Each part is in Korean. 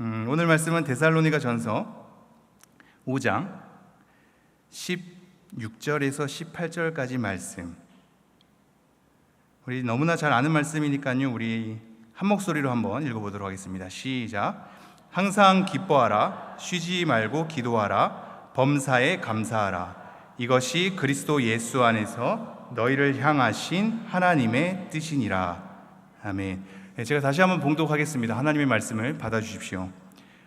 오늘 말씀은 데살로니가 전서 5장 16절에서 18절까지 말씀. 우리 너무나 잘 아는 말씀이니까요, 우리 한 목소리로 한번 읽어보도록 하겠습니다. 시작. 항상 기뻐하라, 쉬지 말고 기도하라, 범사에 감사하라. 이것이 그리스도 예수 안에서 너희를 향하신 하나님의 뜻이니라. 아멘. 제가 다시 한번 봉독하겠습니다. 하나님의 말씀을 받아주십시오.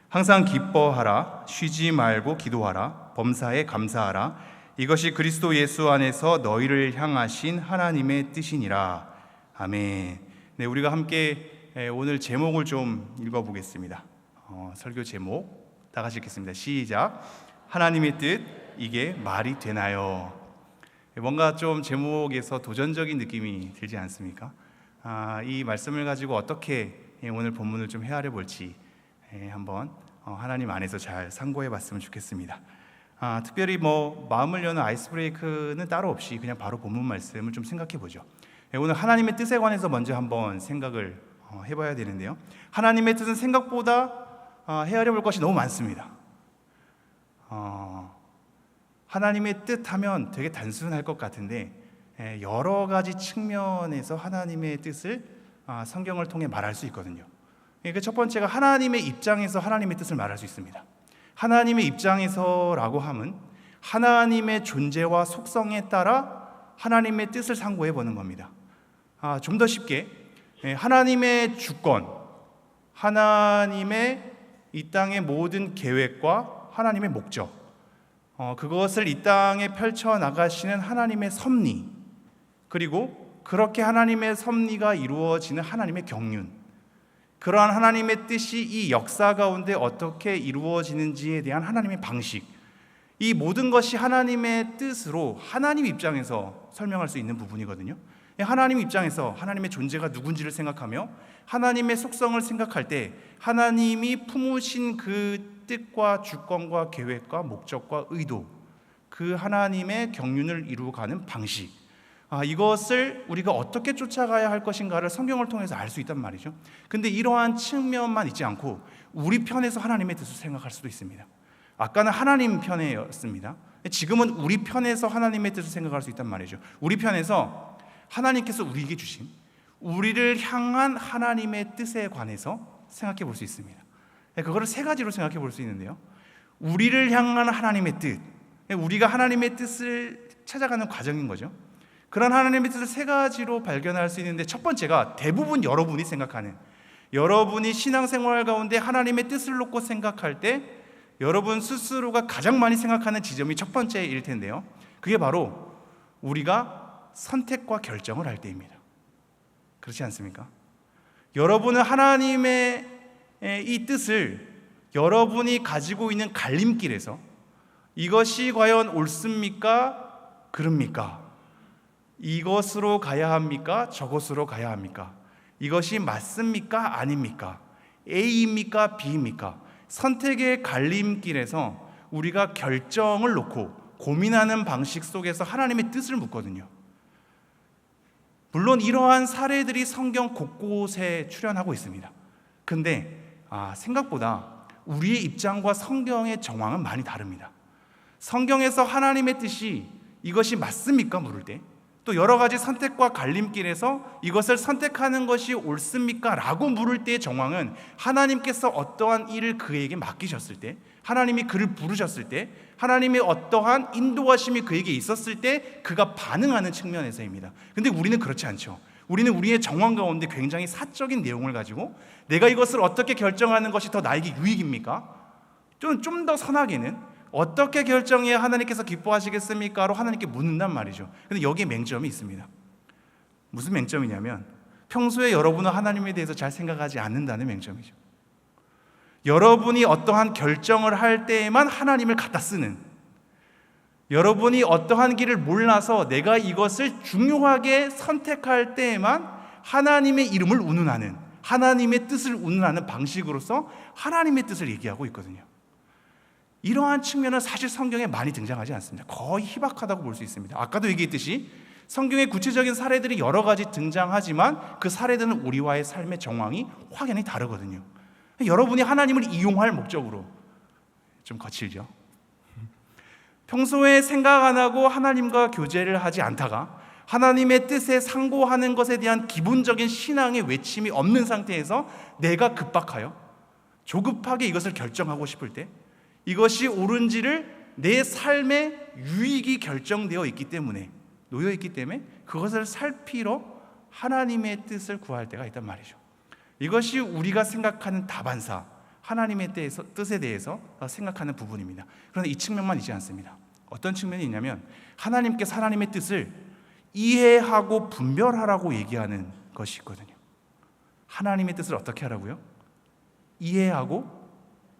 항상 기뻐하라, 쉬지 말고 기도하라, 범사에 감사하라. 이것이 그리스도 예수 안에서 너희를 향하신 하나님의 뜻이니라. 아멘. 네, 우리가 함께 오늘 제목을 좀 읽어보겠습니다. 설교 제목 다 같이 읽겠습니다. 시작. 하나님의 뜻, 이게 말이 되나요? 뭔가 좀 제목에서 도전적인 느낌이 들지 않습니까? 이 말씀을 가지고 어떻게 오늘 본문을 좀 헤아려 볼지 한번 하나님 안에서 잘 상고해 봤으면 좋겠습니다. 특별히 마음을 여는 아이스 브레이크는 따로 없이 그냥 바로 본문 말씀을 좀 생각해 보죠. 오늘 하나님의 뜻에 관해서 먼저 한번 생각을 해봐야 되는데요, 하나님의 뜻은 생각보다 헤아려 볼 것이 너무 많습니다. 하나님의 뜻 하면 되게 단순할 것 같은데 여러 가지 측면에서 하나님의 뜻을 성경을 통해 말할 수 있거든요. 그 첫 번째가 하나님의 입장에서 하나님의 뜻을 말할 수 있습니다. 하나님의 입장에서라고 함은 하나님의 존재와 속성에 따라 하나님의 뜻을 상고해 보는 겁니다. 좀 더 쉽게 하나님의 주권, 하나님의 이 땅의 모든 계획과 하나님의 목적, 그것을 이 땅에 펼쳐나가시는 하나님의 섭리, 그리고 그렇게 하나님의 섭리가 이루어지는 하나님의 경륜, 그러한 하나님의 뜻이 이 역사 가운데 어떻게 이루어지는지에 대한 하나님의 방식, 이 모든 것이 하나님의 뜻으로 하나님 입장에서 설명할 수 있는 부분이거든요. 하나님 입장에서 하나님의 존재가 누군지를 생각하며 하나님의 속성을 생각할 때 하나님이 품으신 그 뜻과 주권과 계획과 목적과 의도, 그 하나님의 경륜을 이루어가는 방식, 이것을 우리가 어떻게 쫓아가야 할 것인가를 성경을 통해서 알 수 있단 말이죠. 근데 이러한 측면만 있지 않고 우리 편에서 하나님의 뜻을 생각할 수도 있습니다. 아까는 하나님 편이었습니다. 지금은 우리 편에서 하나님의 뜻을 생각할 수 있단 말이죠. 우리 편에서 하나님께서 우리에게 주신 우리를 향한 하나님의 뜻에 관해서 생각해 볼 수 있습니다. 그거를 세 가지로 생각해 볼 수 있는데요, 우리를 향한 하나님의 뜻, 우리가 하나님의 뜻을 찾아가는 과정인 거죠. 그런 하나님의 뜻을 세 가지로 발견할 수 있는데, 첫 번째가 대부분 여러분이 생각하는, 여러분이 신앙생활 가운데 하나님의 뜻을 놓고 생각할 때 여러분 스스로가 가장 많이 생각하는 지점이 첫 번째일 텐데요, 그게 바로 우리가 선택과 결정을 할 때입니다. 그렇지 않습니까? 여러분은 하나님의 이 뜻을 여러분이 가지고 있는 갈림길에서 이것이 과연 옳습니까? 그럽니까? 이것으로 가야 합니까? 저것으로 가야 합니까? 이것이 맞습니까? 아닙니까? A입니까? B입니까? 선택의 갈림길에서 우리가 결정을 놓고 고민하는 방식 속에서 하나님의 뜻을 묻거든요. 물론 이러한 사례들이 성경 곳곳에 출현하고 있습니다. 근데 생각보다 우리의 입장과 성경의 정황은 많이 다릅니다. 성경에서 하나님의 뜻이 이것이 맞습니까? 물을 때, 또 여러 가지 선택과 갈림길에서 이것을 선택하는 것이 옳습니까? 라고 물을 때의 정황은 하나님께서 어떠한 일을 그에게 맡기셨을 때, 하나님이 그를 부르셨을 때, 하나님의 어떠한 인도하심이 그에게 있었을 때 그가 반응하는 측면에서입니다. 근데 우리는 그렇지 않죠. 우리는 우리의 정황 가운데 굉장히 사적인 내용을 가지고 내가 이것을 어떻게 결정하는 것이 더 나에게 유익입니까? 좀 더 선하게는 어떻게 결정해야 하나님께서 기뻐하시겠습니까? 로 하나님께 묻는단 말이죠. 근데 여기에 맹점이 있습니다. 무슨 맹점이냐면 평소에 여러분은 하나님에 대해서 잘 생각하지 않는다는 맹점이죠. 여러분이 어떠한 결정을 할 때에만 하나님을 갖다 쓰는, 여러분이 어떠한 길을 몰라서 내가 이것을 중요하게 선택할 때에만 하나님의 이름을 운운하는, 하나님의 뜻을 운운하는 방식으로서 하나님의 뜻을 얘기하고 있거든요. 이러한 측면은 사실 성경에 많이 등장하지 않습니다. 거의 희박하다고 볼 수 있습니다. 아까도 얘기했듯이 성경의 구체적인 사례들이 여러 가지 등장하지만 그 사례들은 우리와의 삶의 정황이 확연히 다르거든요. 여러분이 하나님을 이용할 목적으로. 좀 거칠죠? 평소에 생각 안 하고 하나님과 교제를 하지 않다가 하나님의 뜻에 상고하는 것에 대한 기본적인 신앙의 외침이 없는 상태에서 내가 급박하여 조급하게 이것을 결정하고 싶을 때 이것이 옳은지를 내 삶의 유익이 결정되어 있기 때문에, 놓여 있기 때문에 그것을 살피러 하나님의 뜻을 구할 때가 있단 말이죠. 이것이 우리가 생각하는 다반사, 하나님의 뜻에 대해서 생각하는 부분입니다. 그런데 이 측면만 있지 않습니다. 어떤 측면이 있냐면 하나님께서 하나님의 뜻을 이해하고 분별하라고 얘기하는 것이 있거든요. 하나님의 뜻을 어떻게 하라고요? 이해하고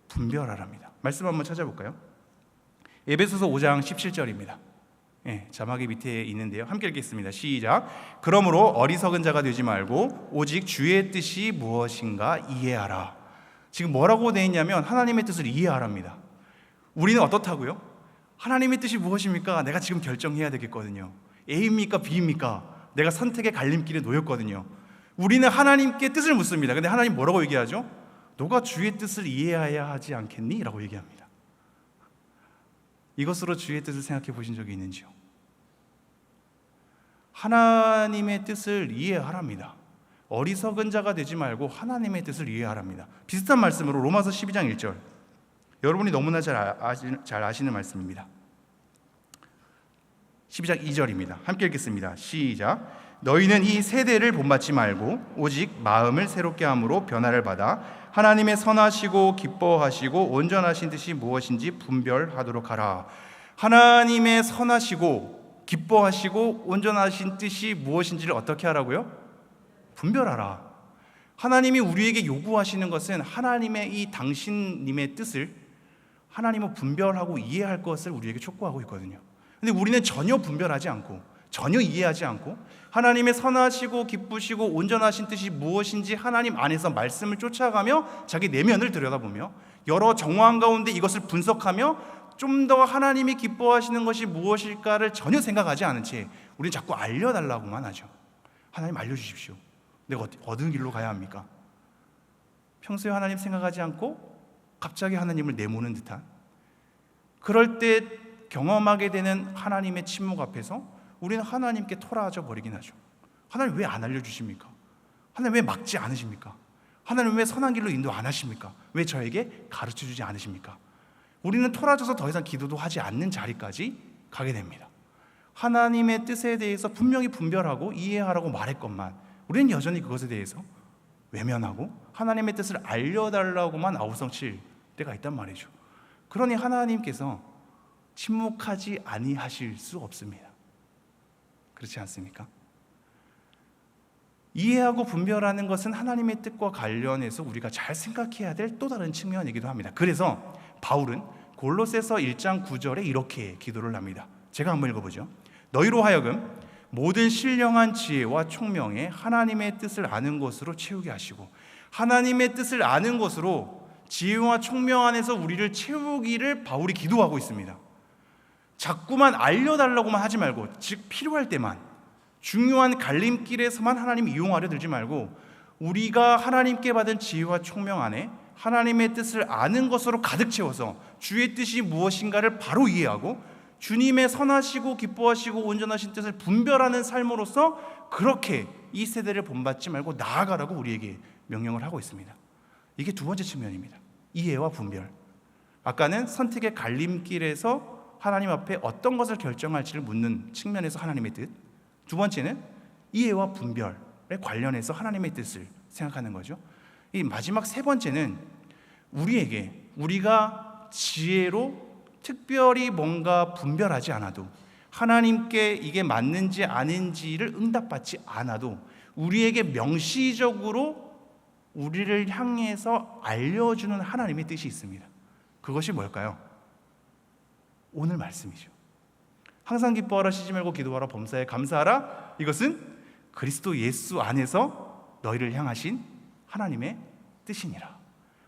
분별하랍니다. 말씀 한번 찾아볼까요? 에베소서 5장 17절입니다. 자막이 밑에 있는데요. 함께 읽겠습니다. 시작. 그러므로 어리석은 자가 되지 말고 오직 주의 뜻이 무엇인가 이해하라. 지금 뭐라고 되어 있냐면 하나님의 뜻을 이해하랍니다. 우리는 어떻다고요? 하나님의 뜻이 무엇입니까? 내가 지금 결정해야 되겠거든요. A입니까? B입니까? 내가 선택의 갈림길에 놓였거든요. 우리는 하나님께 뜻을 묻습니다. 근데 하나님 뭐라고 얘기하죠? 너가 주의 뜻을 이해해야 하지 않겠니? 라고 얘기합니다. 이것으로 주의 뜻을 생각해 보신 적이 있는지요? 하나님의 뜻을 이해하랍니다. 어리석은 자가 되지 말고 하나님의 뜻을 이해하랍니다. 비슷한 말씀으로 로마서 12장 1절, 여러분이 너무나 잘 아시는 말씀입니다. 12장 2절입니다. 함께 읽겠습니다. 시작. 너희는 이 세대를 본받지 말고 오직 마음을 새롭게 함으로 변화를 받아 하나님의 선하시고 기뻐하시고 온전하신 뜻이 무엇인지 분별하도록 하라. 하나님의 선하시고 기뻐하시고 온전하신 뜻이 무엇인지를 어떻게 하라고요? 분별하라. 하나님이 우리에게 요구하시는 것은 하나님의 이 당신님의 뜻을 하나님은 분별하고 이해할 것을 우리에게 촉구하고 있거든요. 근데 우리는 전혀 분별하지 않고 전혀 이해하지 않고 하나님의 선하시고 기쁘시고 온전하신 뜻이 무엇인지 하나님 안에서 말씀을 쫓아가며 자기 내면을 들여다보며 여러 정황 가운데 이것을 분석하며 좀 더 하나님이 기뻐하시는 것이 무엇일까를 전혀 생각하지 않은 채 우리는 자꾸 알려달라고만 하죠. 하나님 알려주십시오. 내가 어느 길로 가야 합니까? 평소에 하나님 생각하지 않고 갑자기 하나님을 내모는 듯한, 그럴 때 경험하게 되는 하나님의 침묵 앞에서 우리는 하나님께 토라져 버리긴 하죠. 하나님 왜 안 알려주십니까? 하나님 왜 막지 않으십니까? 하나님 왜 선한 길로 인도 안 하십니까? 왜 저에게 가르쳐주지 않으십니까? 우리는 토라져서 더 이상 기도도 하지 않는 자리까지 가게 됩니다. 하나님의 뜻에 대해서 분명히 분별하고 이해하라고 말했건만 우리는 여전히 그것에 대해서 외면하고 하나님의 뜻을 알려달라고만 아우성칠 때가 있단 말이죠. 그러니 하나님께서 침묵하지 아니하실 수 없습니다. 그렇지 않습니까? 이해하고 분별하는 것은 하나님의 뜻과 관련해서 우리가 잘 생각해야 될 또 다른 측면이기도 합니다. 그래서 바울은 골로새서 1장 9절에 이렇게 기도를 합니다. 제가 한번 읽어보죠. 너희로 하여금 모든 신령한 지혜와 총명에 하나님의 뜻을 아는 것으로 채우게 하시고, 하나님의 뜻을 아는 것으로 지혜와 총명 안에서 우리를 채우기를 바울이 기도하고 있습니다. 자꾸만 알려달라고만 하지 말고, 즉 필요할 때만, 중요한 갈림길에서만 하나님 이용하려 들지 말고 우리가 하나님께 받은 지혜와 총명 안에 하나님의 뜻을 아는 것으로 가득 채워서 주의 뜻이 무엇인가를 바로 이해하고 주님의 선하시고 기뻐하시고 온전하신 뜻을 분별하는 삶으로서 그렇게 이 세대를 본받지 말고 나아가라고 우리에게 명령을 하고 있습니다. 이게 두 번째 측면입니다. 이해와 분별. 아까는 선택의 갈림길에서 하나님 앞에 어떤 것을 결정할지를 묻는 측면에서 하나님의 뜻, 두 번째는 이해와 분별에 관련해서 하나님의 뜻을 생각하는 거죠. 이 마지막 세 번째는 우리가 지혜로 특별히 뭔가 분별하지 않아도, 하나님께 이게 맞는지 아닌지를 응답받지 않아도 우리에게 명시적으로 우리를 향해서 알려주는 하나님의 뜻이 있습니다. 그것이 뭘까요? 오늘 말씀이죠. 항상 기뻐하라, 쉬지 말고 기도하라, 범사에 감사하라. 이것은 그리스도 예수 안에서 너희를 향하신 하나님의 뜻이니라.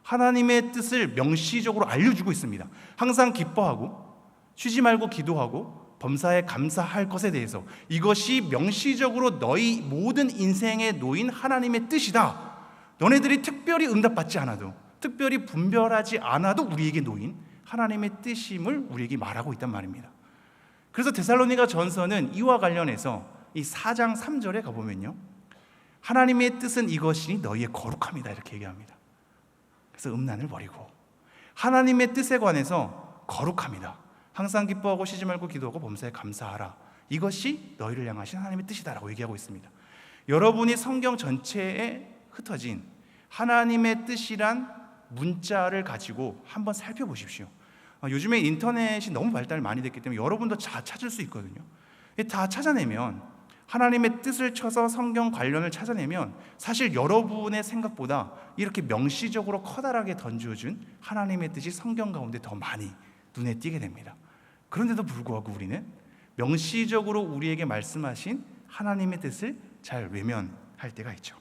하나님의 뜻을 명시적으로 알려주고 있습니다. 항상 기뻐하고 쉬지 말고 기도하고 범사에 감사할 것에 대해서 이것이 명시적으로 너희 모든 인생에 놓인 하나님의 뜻이다. 너네들이 특별히 응답받지 않아도, 특별히 분별하지 않아도 우리에게 놓인 하나님의 뜻임을 우리에게 말하고 있단 말입니다. 그래서 데살로니가 전서는 이와 관련해서 이 4장 3절에 가보면요, 하나님의 뜻은 이것이니 너희의 거룩함이다 이렇게 얘기합니다. 그래서 음란을 버리고 하나님의 뜻에 관해서 거룩합니다. 항상 기뻐하고 쉬지 말고 기도하고 범사에 감사하라. 이것이 너희를 향하신 하나님의 뜻이다라고 얘기하고 있습니다. 여러분이 성경 전체에 흩어진 하나님의 뜻이란 문자를 가지고 한번 살펴보십시오. 요즘에 인터넷이 너무 발달 많이 됐기 때문에 여러분도 다 찾을 수 있거든요. 다 찾아내면, 하나님의 뜻을 쳐서 성경 관련을 찾아내면 사실 여러분의 생각보다 이렇게 명시적으로 커다랗게 던져준 하나님의 뜻이 성경 가운데 더 많이 눈에 띄게 됩니다. 그런데도 불구하고 우리는 명시적으로 우리에게 말씀하신 하나님의 뜻을 잘 외면할 때가 있죠.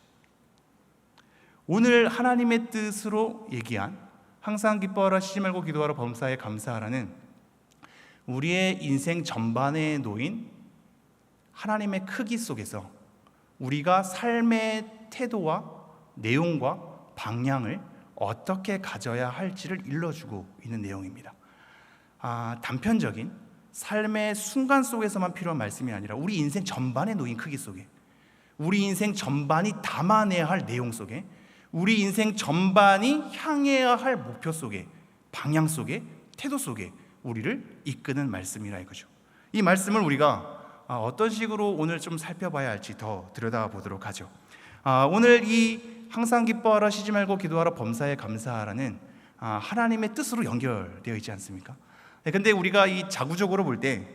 오늘 하나님의 뜻으로 얘기한 항상 기뻐하라, 쉬지 말고 기도하라, 범사에 감사하라는 우리의 인생 전반에 놓인 하나님의 크기 속에서 우리가 삶의 태도와 내용과 방향을 어떻게 가져야 할지를 일러주고 있는 내용입니다. 단편적인 삶의 순간 속에서만 필요한 말씀이 아니라 우리 인생 전반에 놓인 크기 속에, 우리 인생 전반이 담아내야 할 내용 속에, 우리 인생 전반이 향해야 할 목표 속에, 방향 속에, 태도 속에 우리를 이끄는 말씀이라 이거죠. 이 말씀을 우리가 어떤 식으로 오늘 좀 살펴봐야 할지 더 들여다보도록 하죠. 오늘 이 항상 기뻐하라, 쉬지 말고 기도하라, 범사에 감사하라는 하나님의 뜻으로 연결되어 있지 않습니까? 근데 우리가 이 자구적으로 볼 때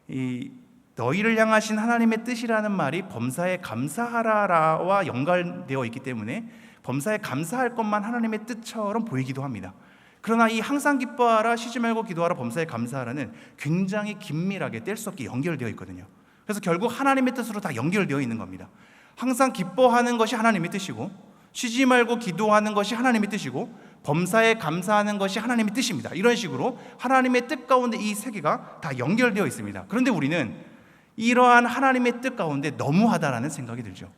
이 너희를 향하신 하나님의 뜻이라는 말이 범사에 감사하라와 연관되어 있기 때문에 범사에 감사할 것만 하나님의 뜻처럼 보이기도 합니다. 그러나 이 항상 기뻐하라, 쉬지 말고 기도하라, 범사에 감사하라는 굉장히 긴밀하게 뗄 수 없게 연결되어 있거든요. 그래서 결국 하나님의 뜻으로 다 연결되어 있는 겁니다. 항상 기뻐하는 것이 하나님의 뜻이고, 쉬지 말고 기도하는 것이 하나님의 뜻이고, 범사에 감사하는 것이 하나님의 뜻입니다. 이런 식으로 하나님의 뜻 가운데 이 세 개가 다 연결되어 있습니다. 그런데 우리는 이러한 하나님의 뜻 가운데 너무하다라는 생각이 들죠.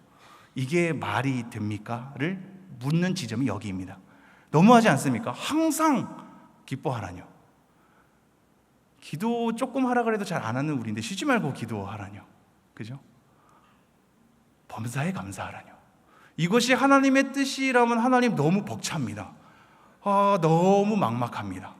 이게 말이 됩니까?를 묻는 지점이 여기입니다. 너무하지 않습니까? 항상 기뻐하라뇨. 기도 조금 하라 그래도 잘 안 하는 우리인데 쉬지 말고 기도하라뇨. 그죠? 범사에 감사하라뇨. 이것이 하나님의 뜻이라면 하나님 너무 벅찹니다. 너무 막막합니다.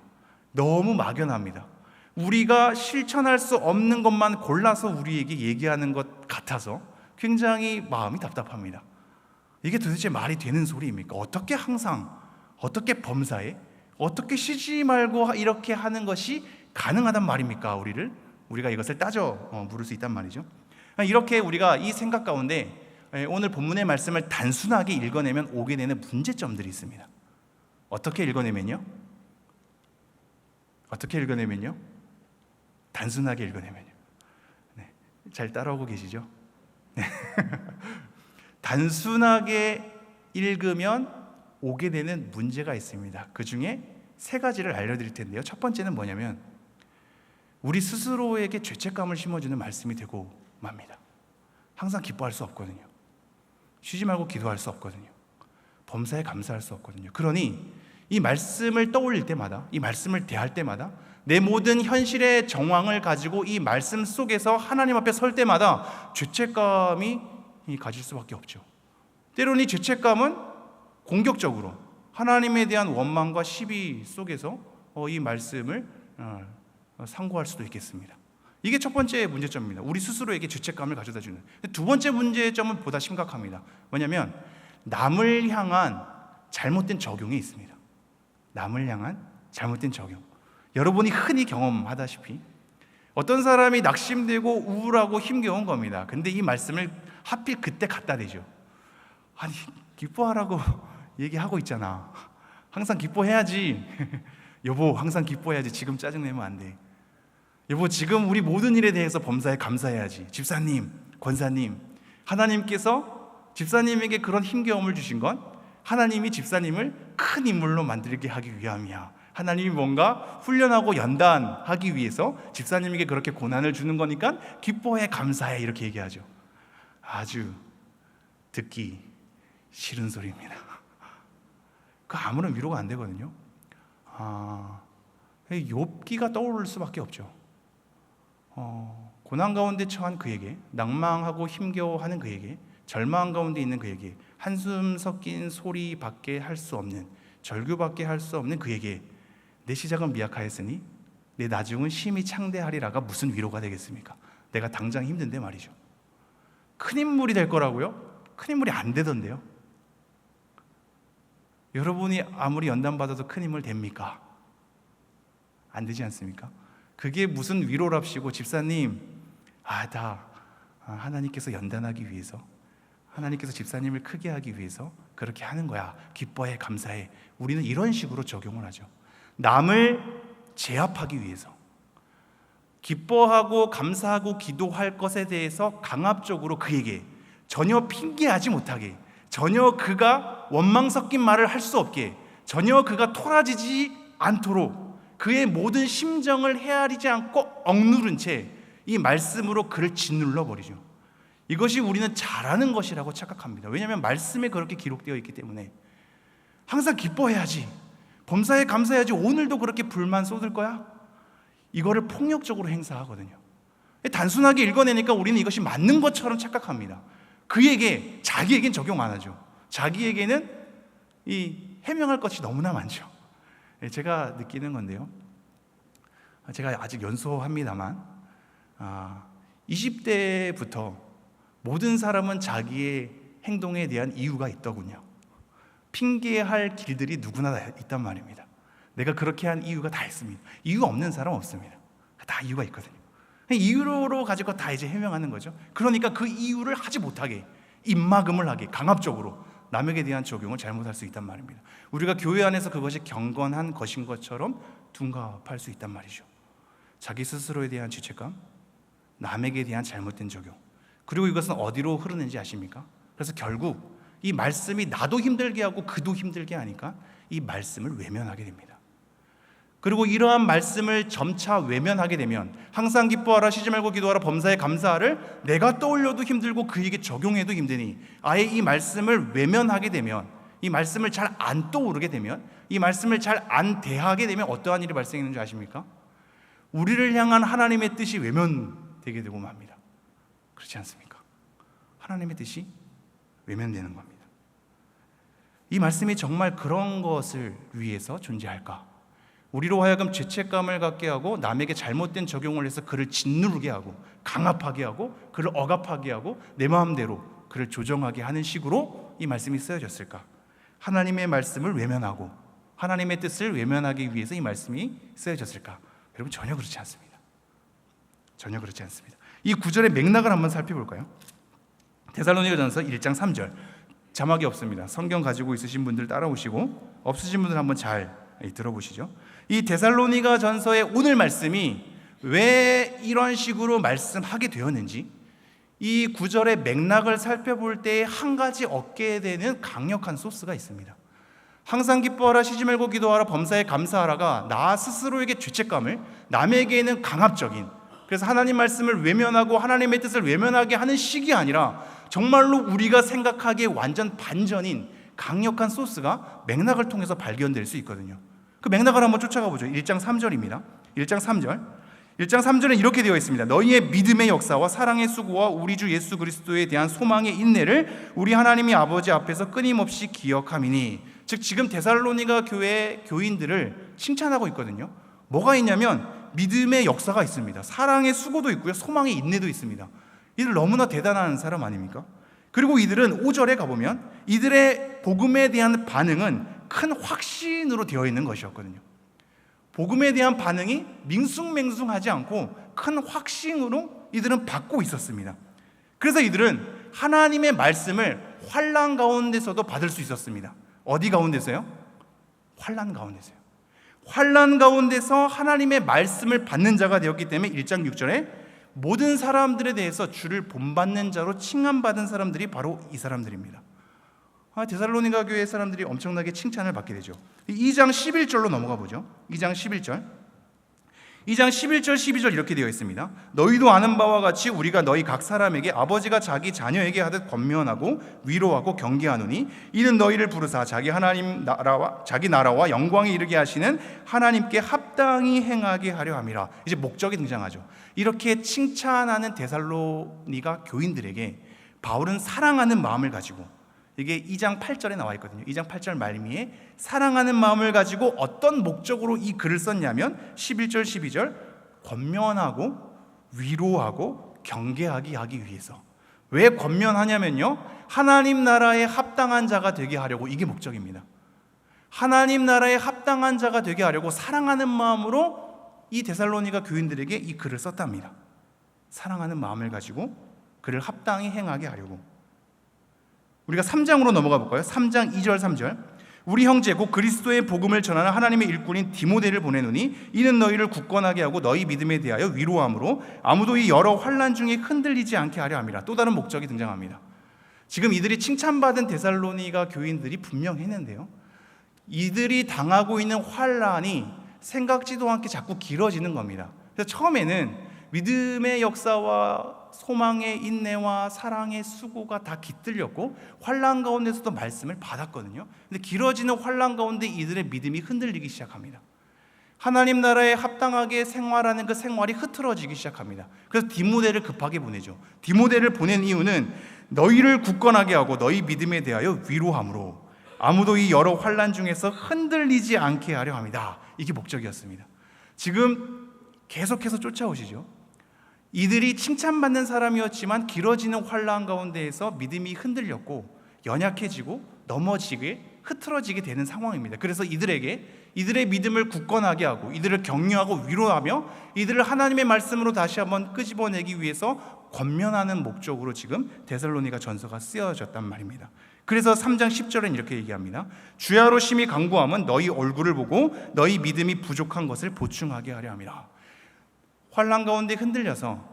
너무 막연합니다. 우리가 실천할 수 없는 것만 골라서 우리에게 얘기하는 것 같아서 굉장히 마음이 답답합니다. 이게 도대체 말이 되는 소리입니까? 어떻게 항상, 어떻게 범사에, 어떻게 쉬지 말고 이렇게 하는 것이 가능하단 말입니까? 우리가 이것을 따져 물을 수 있단 말이죠. 이렇게 우리가 이 생각 가운데 오늘 본문의 말씀을 단순하게 읽어내면 오게 되는 문제점들이 있습니다. 어떻게 읽어내면요? 단순하게 읽어내면요. 네. 잘 따라오고 계시죠? 네. 단순하게 읽으면 오게 되는 문제가 있습니다. 그 중에 세 가지를 알려드릴 텐데요. 첫 번째는 뭐냐면 우리 스스로에게 죄책감을 심어주는 말씀이 되고 맙니다. 항상 기뻐할 수 없거든요. 쉬지 말고 기도할 수 없거든요. 범사에 감사할 수 없거든요. 그러니 이 말씀을 떠올릴 때마다, 이 말씀을 대할 때마다 내 모든 현실의 정황을 가지고 이 말씀 속에서 하나님 앞에 설 때마다 죄책감이 가질 수밖에 없죠. 때로는 이 죄책감은 공격적으로 하나님에 대한 원망과 시비 속에서 이 말씀을 상고할 수도 있겠습니다. 이게 첫 번째 문제점입니다. 우리 스스로에게 죄책감을 가져다주는. 두 번째 문제점은 보다 심각합니다. 뭐냐면 남을 향한 잘못된 적용이 있습니다. 남을 향한 잘못된 적용. 여러분이 흔히 경험하다시피 어떤 사람이 낙심되고 우울하고 힘겨운 겁니다. 근데 이 말씀을 하필 그때 갖다 대죠. 아니, 기뻐하라고 얘기하고 있잖아. 항상 기뻐해야지. 여보, 항상 기뻐해야지. 지금 짜증내면 안 돼. 여보, 지금 우리 모든 일에 대해서 범사에 감사해야지. 집사님, 권사님, 하나님께서 집사님에게 그런 힘겨움을 주신 건 하나님이 집사님을 큰 인물로 만들게 하기 위함이야. 하나님이 뭔가 훈련하고 연단하기 위해서 집사님에게 그렇게 고난을 주는 거니까 기뻐해, 감사해, 이렇게 얘기하죠. 아주 듣기 싫은 소리입니다. 그 아무런 위로가 안 되거든요. 욥기가 떠오를 수밖에 없죠. 고난 가운데 처한 그에게, 낭망하고 힘겨워하는 그에게, 절망 가운데 있는 그에게, 한숨 섞인 소리밖에 할 수 없는, 절규밖에 할 수 없는 그에게 내 시작은 미약하였으니 내 나중은 심히 창대하리라가 무슨 위로가 되겠습니까? 내가 당장 힘든데 말이죠. 큰 인물이 될 거라고요? 큰 인물이 안 되던데요. 여러분이 아무리 연단받아도 큰 인물 됩니까? 안 되지 않습니까? 그게 무슨 위로랍시고, 집사님, 다 하나님께서 연단하기 위해서, 하나님께서 집사님을 크게 하기 위해서 그렇게 하는 거야. 기뻐해, 감사해. 우리는 이런 식으로 적용을 하죠. 남을 제압하기 위해서, 기뻐하고 감사하고 기도할 것에 대해서 강압적으로 그에게 전혀 핑계하지 못하게, 전혀 그가 원망 섞인 말을 할 수 없게, 전혀 그가 토라지지 않도록 그의 모든 심정을 헤아리지 않고 억누른 채 이 말씀으로 그를 짓눌러 버리죠. 이것이 우리는 잘하는 것이라고 착각합니다. 왜냐하면 말씀에 그렇게 기록되어 있기 때문에. 항상 기뻐해야지, 범사에 감사해야지, 오늘도 그렇게 불만 쏟을 거야? 이거를 폭력적으로 행사하거든요. 단순하게 읽어내니까 우리는 이것이 맞는 것처럼 착각합니다. 그에게, 자기에겐 적용 안 하죠. 자기에게는 이 해명할 것이 너무나 많죠. 제가 느끼는 건데요, 제가 아직 연소합니다만 20대부터 모든 사람은 자기의 행동에 대한 이유가 있더군요. 핑계할 길들이 누구나 다 있단 말입니다. 내가 그렇게 한 이유가 다 있습니다. 이유 없는 사람 없습니다. 다 이유가 있거든요. 이유로 가지고 다 이제 해명하는 거죠. 그러니까 그 이유를 하지 못하게, 입막음을 하게, 강압적으로 남에게 대한 적용을 잘못할 수 있단 말입니다. 우리가 교회 안에서 그것이 경건한 것인 것처럼 둔갑할 수 있단 말이죠. 자기 스스로에 대한 죄책감, 남에게 대한 잘못된 적용, 그리고 이것은 어디로 흐르는지 아십니까? 그래서 결국 이 말씀이 나도 힘들게 하고 그도 힘들게 하니까 이 말씀을 외면하게 됩니다. 그리고 이러한 말씀을 점차 외면하게 되면, 항상 기뻐하라, 쉬지 말고 기도하라, 범사에 감사하를 내가 떠올려도 힘들고 그에게 적용해도 힘드니, 아예 이 말씀을 외면하게 되면, 이 말씀을 잘 안 떠오르게 되면, 이 말씀을 잘 안 대하게 되면 어떠한 일이 발생하는 줄 아십니까? 우리를 향한 하나님의 뜻이 외면되게 되고 맙니다. 그렇지 않습니까? 하나님의 뜻이 외면되는 겁니다. 이 말씀이 정말 그런 것을 위해서 존재할까? 우리로 하여금 죄책감을 갖게 하고 남에게 잘못된 적용을 해서 그를 짓누르게 하고 강압하게 하고 그를 억압하게 하고 내 마음대로 그를 조정하게 하는 식으로 이 말씀이 쓰여졌을까? 하나님의 말씀을 외면하고 하나님의 뜻을 외면하기 위해서 이 말씀이 쓰여졌을까? 여러분, 전혀 그렇지 않습니다. 전혀 그렇지 않습니다. 이 구절의 맥락을 한번 살펴볼까요? 데살로니가전서 1장 3절, 자막이 없습니다. 성경 가지고 있으신 분들 따라오시고, 없으신 분들 한번 잘 들어보시죠. 이 데살로니가 전서의 오늘 말씀이 왜 이런 식으로 말씀하게 되었는지, 이 구절의 맥락을 살펴볼 때 한 가지 얻게 되는 강력한 소스가 있습니다. 항상 기뻐하라, 쉬지 말고 기도하라, 범사에 감사하라가 나 스스로에게 죄책감을, 남에게는 강압적인, 그래서 하나님 말씀을 외면하고 하나님의 뜻을 외면하게 하는 식이 아니라 정말로 우리가 생각하기에 완전 반전인 강력한 소스가 맥락을 통해서 발견될 수 있거든요. 그 맥락을 한번 쫓아가 보죠. 1장 3절입니다. 1장 3절. 1장 3절은 이렇게 되어 있습니다. 너희의 믿음의 역사와 사랑의 수고와 우리 주 예수 그리스도에 대한 소망의 인내를 우리 하나님이 아버지 앞에서 끊임없이 기억함이니. 즉, 지금 데살로니가 교회 교인들을 칭찬하고 있거든요. 뭐가 있냐면 믿음의 역사가 있습니다. 사랑의 수고도 있고요, 소망의 인내도 있습니다. 이들 너무나 대단한 사람 아닙니까? 그리고 이들은 5절에 가보면 이들의 복음에 대한 반응은 큰 확신으로 되어 있는 것이었거든요. 복음에 대한 반응이 밍숭맹숭하지 않고 큰 확신으로 이들은 받고 있었습니다. 그래서 이들은 하나님의 말씀을 환난 가운데서도 받을 수 있었습니다. 어디 가운데서요? 환난 가운데서요. 환난 가운데서 하나님의 말씀을 받는 자가 되었기 때문에 1장 6절에 모든 사람들에 대해서 주를 본받는 자로 칭함받은 사람들이 바로 이 사람들입니다. 데살로니가 교회 사람들이 엄청나게 칭찬을 받게 되죠. 2장 11절로 넘어가 보죠. 2장 11절. 2장 11절 12절 이렇게 되어 있습니다. 너희도 아는 바와 같이 우리가 너희 각 사람에게 아버지가 자기 자녀에게 하듯 권면하고 위로하고 경계하노니 이는 너희를 부르사 자기 나라와 영광에 이르게 하시는 하나님께 합당히 행하게 하려 함이라. 이제 목적이 등장하죠. 이렇게 칭찬하는 데살로니가 교인들에게 바울은 사랑하는 마음을 가지고, 이게 2장 8절에 나와 있거든요. 2장 8절 말미에 사랑하는 마음을 가지고 어떤 목적으로 이 글을 썼냐면 11절 12절 권면하고 위로하고 경계하게 하기 위해서. 왜 권면하냐면요, 하나님 나라에 합당한 자가 되게 하려고. 이게 목적입니다. 하나님 나라에 합당한 자가 되게 하려고 사랑하는 마음으로 이 데살로니가 교인들에게 이 글을 썼답니다. 사랑하는 마음을 가지고 그를 합당히 행하게 하려고. 우리가 3장으로 넘어가 볼까요? 3장 2절 3절. 우리 형제 곧 그리스도의 복음을 전하는 하나님의 일꾼인 디모데를 보내노니 이는 너희를 굳건하게 하고 너희 믿음에 대하여 위로함으로 아무도 이 여러 환난 중에 흔들리지 않게 하려 함이라. 또 다른 목적이 등장합니다. 지금 이들이 칭찬받은 데살로니가 교인들이 분명했는데요, 이들이 당하고 있는 환난이 생각지도 않게 자꾸 길어지는 겁니다. 그래서 처음에는 믿음의 역사와 소망의 인내와 사랑의 수고가 다 깃들렸고 환난 가운데서도 말씀을 받았거든요. 근데 길어지는 환난 가운데 이들의 믿음이 흔들리기 시작합니다. 하나님 나라에 합당하게 생활하는 그 생활이 흐트러지기 시작합니다. 그래서 디모데를 급하게 보내죠. 디모데를 보낸 이유는 너희를 굳건하게 하고 너희 믿음에 대하여 위로함으로 아무도 이 여러 환난 중에서 흔들리지 않게 하려 합니다. 이게 목적이었습니다. 지금 계속해서 쫓아오시죠. 이들이 칭찬받는 사람이었지만 길어지는 환난 가운데에서 믿음이 흔들렸고 연약해지고 넘어지게 흐트러지게 되는 상황입니다. 그래서 이들의 믿음을 굳건하게 하고 이들을 격려하고 위로하며 이들을 하나님의 말씀으로 다시 한번 끄집어내기 위해서 권면하는 목적으로 지금 데살로니가 전서가 쓰여졌단 말입니다. 그래서 3장 10절엔 이렇게 얘기합니다. 주야로 심히 간구함은 너희 얼굴을 보고 너희 믿음이 부족한 것을 보충하게 하려 함이라. 환난 가운데 흔들려서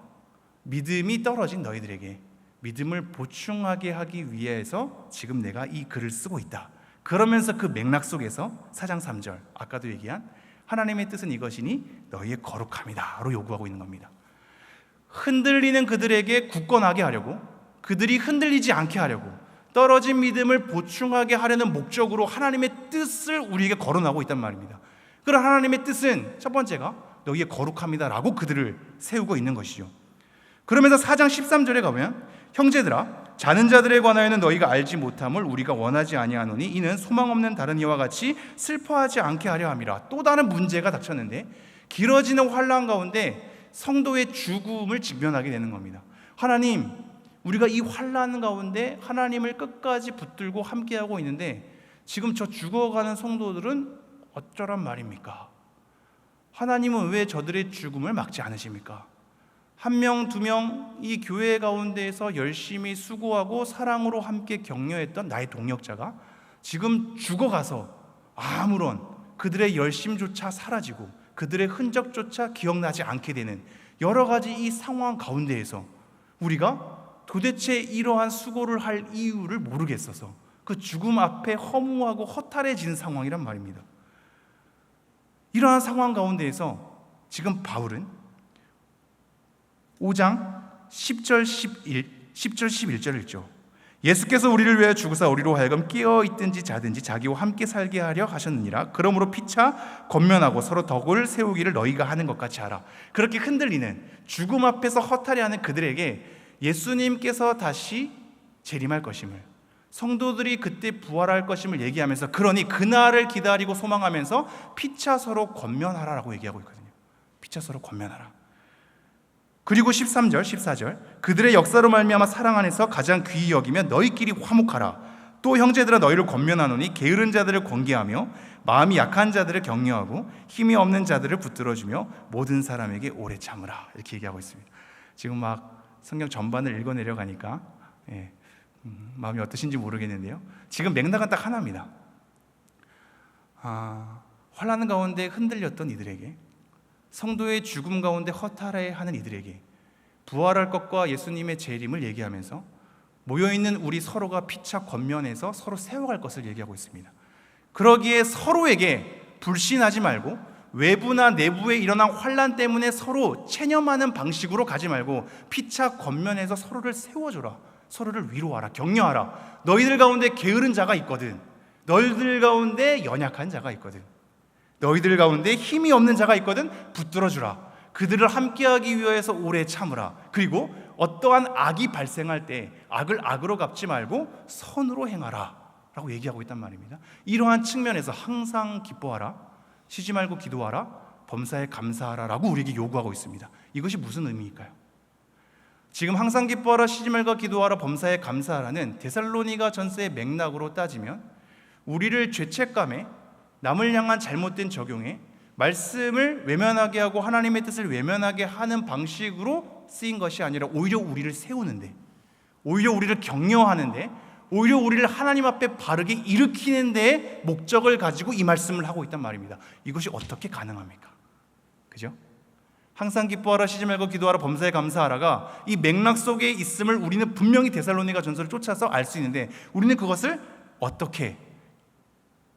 믿음이 떨어진 너희들에게 믿음을 보충하게 하기 위해서 지금 내가 이 글을 쓰고 있다. 그러면서 그 맥락 속에서 4장 3절 아까도 얘기한 하나님의 뜻은 이것이니 너희의 거룩함이다로 요구하고 있는 겁니다. 흔들리는 그들에게 굳건하게 하려고, 그들이 흔들리지 않게 하려고, 떨어진 믿음을 보충하게 하려는 목적으로 하나님의 뜻을 우리에게 거론하고 있단 말입니다. 그런 하나님의 뜻은 첫 번째가 너희의 거룩함이다라고 그들을 세우고 있는 것이죠. 그러면서 4장 13절에 가면 형제들아 자는 자들에 관하여는 너희가 알지 못함을 우리가 원하지 아니하노니 이는 소망 없는 다른 이와 같이 슬퍼하지 않게 하려 함이라. 또 다른 문제가 닥쳤는데 길어지는 환난 가운데 성도의 죽음을 직면하게 되는 겁니다. 하나님, 우리가 이 환난 가운데 하나님을 끝까지 붙들고 함께하고 있는데 지금 저 죽어가는 성도들은 어쩌란 말입니까? 하나님은 왜 저들의 죽음을 막지 않으십니까? 한 명, 두 명 이 교회 가운데에서 열심히 수고하고 사랑으로 함께 격려했던 나의 동역자가 지금 죽어가서 아무런 그들의 열심조차 사라지고 그들의 흔적조차 기억나지 않게 되는 여러 가지 이 상황 가운데에서 우리가 도대체 이러한 수고를 할 이유를 모르겠어서 그 죽음 앞에 허무하고 허탈해진 상황이란 말입니다. 이러한 상황 가운데에서 지금 바울은 5장 10절 11절을 읽죠. 예수께서 우리를 위하여 죽으사 우리로 하여금 깨어있든지 자든지 자기와 함께 살게 하려 하셨느니라. 그러므로 피차 권면하고 서로 덕을 세우기를 너희가 하는 것 같이 하라. 그렇게 흔들리는 죽음 앞에서 허탈해하는 그들에게 예수님께서 다시 재림할 것임을, 성도들이 그때 부활할 것임을 얘기하면서, 그러니 그날을 기다리고 소망하면서 피차 서로 권면하라라고 얘기하고 있거든요. 피차 서로 권면하라. 그리고 13절 14절 그들의 역사로 말미암아 사랑 안에서 가장 귀히 여기며 너희끼리 화목하라. 또 형제들아 너희를 권면하노니 게으른 자들을 권계하며 마음이 약한 자들을 격려하고 힘이 없는 자들을 붙들어주며 모든 사람에게 오래 참으라. 이렇게 얘기하고 있습니다. 지금 막 성경 전반을 읽어 내려가니까 마음이 어떠신지 모르겠는데요, 지금 맥락은 딱 하나입니다. 환난 가운데 흔들렸던 이들에게, 성도의 죽음 가운데 허탈해하는 이들에게 부활할 것과 예수님의 재림을 얘기하면서 모여있는 우리 서로가 피차 권면해서 서로 세워갈 것을 얘기하고 있습니다. 그러기에 서로에게 불신하지 말고 외부나 내부에 일어난 환난 때문에 서로 체념하는 방식으로 가지 말고 피차 겉면에서 서로를 세워줘라. 서로를 위로하라. 격려하라. 너희들 가운데 게으른 자가 있거든. 너희들 가운데 연약한 자가 있거든. 너희들 가운데 힘이 없는 자가 있거든. 붙들어주라. 그들을 함께하기 위해서 오래 참으라. 그리고 어떠한 악이 발생할 때 악을 악으로 갚지 말고 선으로 행하라 라고 얘기하고 있단 말입니다. 이러한 측면에서 항상 기뻐하라, 쉬지 말고 기도하라, 범사에 감사하라 라고 우리에게 요구하고 있습니다. 이것이 무슨 의미일까요? 지금 항상 기뻐하라, 쉬지 말고 기도하라, 범사에 감사하라는 데살로니가 전서의 맥락으로 따지면 우리를 죄책감에, 남을 향한 잘못된 적용에, 말씀을 외면하게 하고 하나님의 뜻을 외면하게 하는 방식으로 쓰인 것이 아니라 오히려 우리를 세우는데, 오히려 우리를 격려하는데, 오히려 우리를 하나님 앞에 바르게 일으키는 데 목적을 가지고 이 말씀을 하고 있단 말입니다. 이것이 어떻게 가능합니까? 그죠? 항상 기뻐하라, 쉬지 말고 기도하라, 범사에 감사하라가 이 맥락 속에 있음을 우리는 분명히 데살로니가 전서를 쫓아서 알 수 있는데, 우리는 그것을 어떻게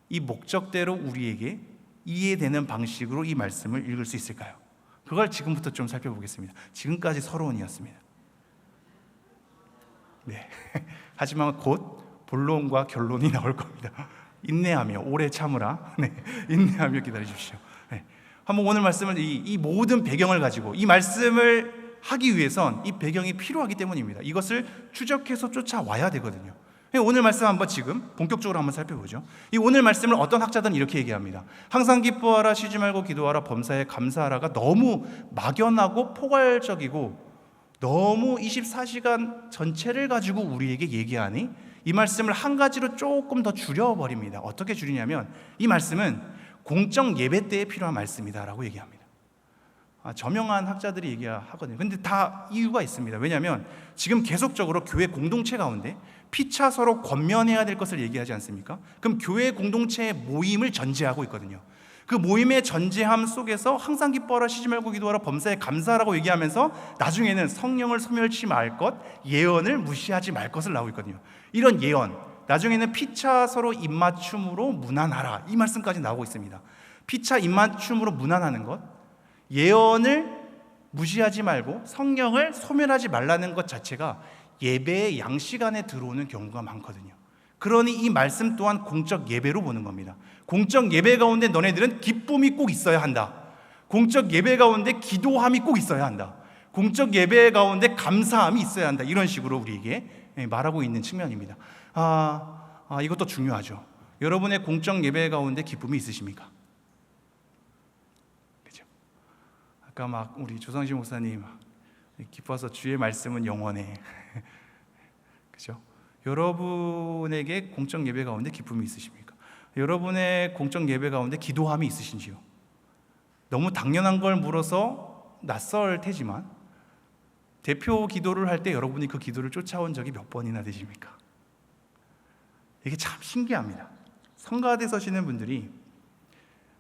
이 목적대로 우리에게 이해되는 방식으로 이 말씀을 읽을 수 있을까요? 그걸 지금부터 좀 살펴보겠습니다. 지금까지 서론이었습니다. 네. 하지만 곧 본론과 결론이 나올 겁니다. 인내하며 오래 참으라. 네. 인내하며 기다리십시오. 네. 한번 오늘 말씀을 이 모든 배경을 가지고 이 말씀을 하기 위해선 이 배경이 필요하기 때문입니다. 이것을 추적해서 쫓아와야 되거든요. 오늘 말씀 한번 지금 본격적으로 한번 살펴보죠. 이 오늘 말씀을 어떤 학자들은 이렇게 얘기합니다. 항상 기뻐하라, 쉬지 말고 기도하라, 범사에 감사하라가 너무 막연하고 포괄적이고 너무 24시간 전체를 가지고 우리에게 얘기하니 이 말씀을 한 가지로 조금 더 줄여버립니다. 어떻게 줄이냐면 이 말씀은 공적 예배 때에 필요한 말씀이다라고 얘기합니다. 저명한 학자들이 얘기하거든요. 근데 다 이유가 있습니다. 왜냐하면 지금 계속적으로 교회 공동체 가운데 피차 서로 권면해야 될 것을 얘기하지 않습니까? 그럼 교회 공동체의 모임을 전제하고 있거든요. 그 모임의 전제함 속에서 항상 기뻐하라, 쉬지 말고 기도하라, 범사에 감사하라고 얘기하면서 나중에는 성령을 소멸치 말 것, 예언을 무시하지 말 것을 나오고 있거든요. 이런 예언, 나중에는 피차 서로 입맞춤으로 무난하라, 이 말씀까지 나오고 있습니다. 피차 입맞춤으로 무난하는 것, 예언을 무시하지 말고 성령을 소멸하지 말라는 것 자체가 예배의 양식 안에 들어오는 경우가 많거든요. 그러니 이 말씀 또한 공적 예배로 보는 겁니다. 공적 예배 가운데 너네들은 기쁨이 꼭 있어야 한다. 공적 예배 가운데 기도함이 꼭 있어야 한다. 공적 예배 가운데 감사함이 있어야 한다. 이런 식으로 우리에게 말하고 있는 측면입니다. 이것도 중요하죠. 여러분의 공적 예배 가운데 기쁨이 있으십니까? 그죠? 아까 막 우리 조상신 목사님 기뻐서 주의 말씀은 영원해. 그죠? 여러분에게 공적 예배 가운데 기쁨이 있으십니까? 여러분의 공적 예배 가운데 기도함이 있으신지요? 너무 당연한 걸 물어서 낯설 테지만 대표 기도를 할 때 여러분이 그 기도를 쫓아온 적이 몇 번이나 되십니까? 이게 참 신기합니다. 성가대 서시는 분들이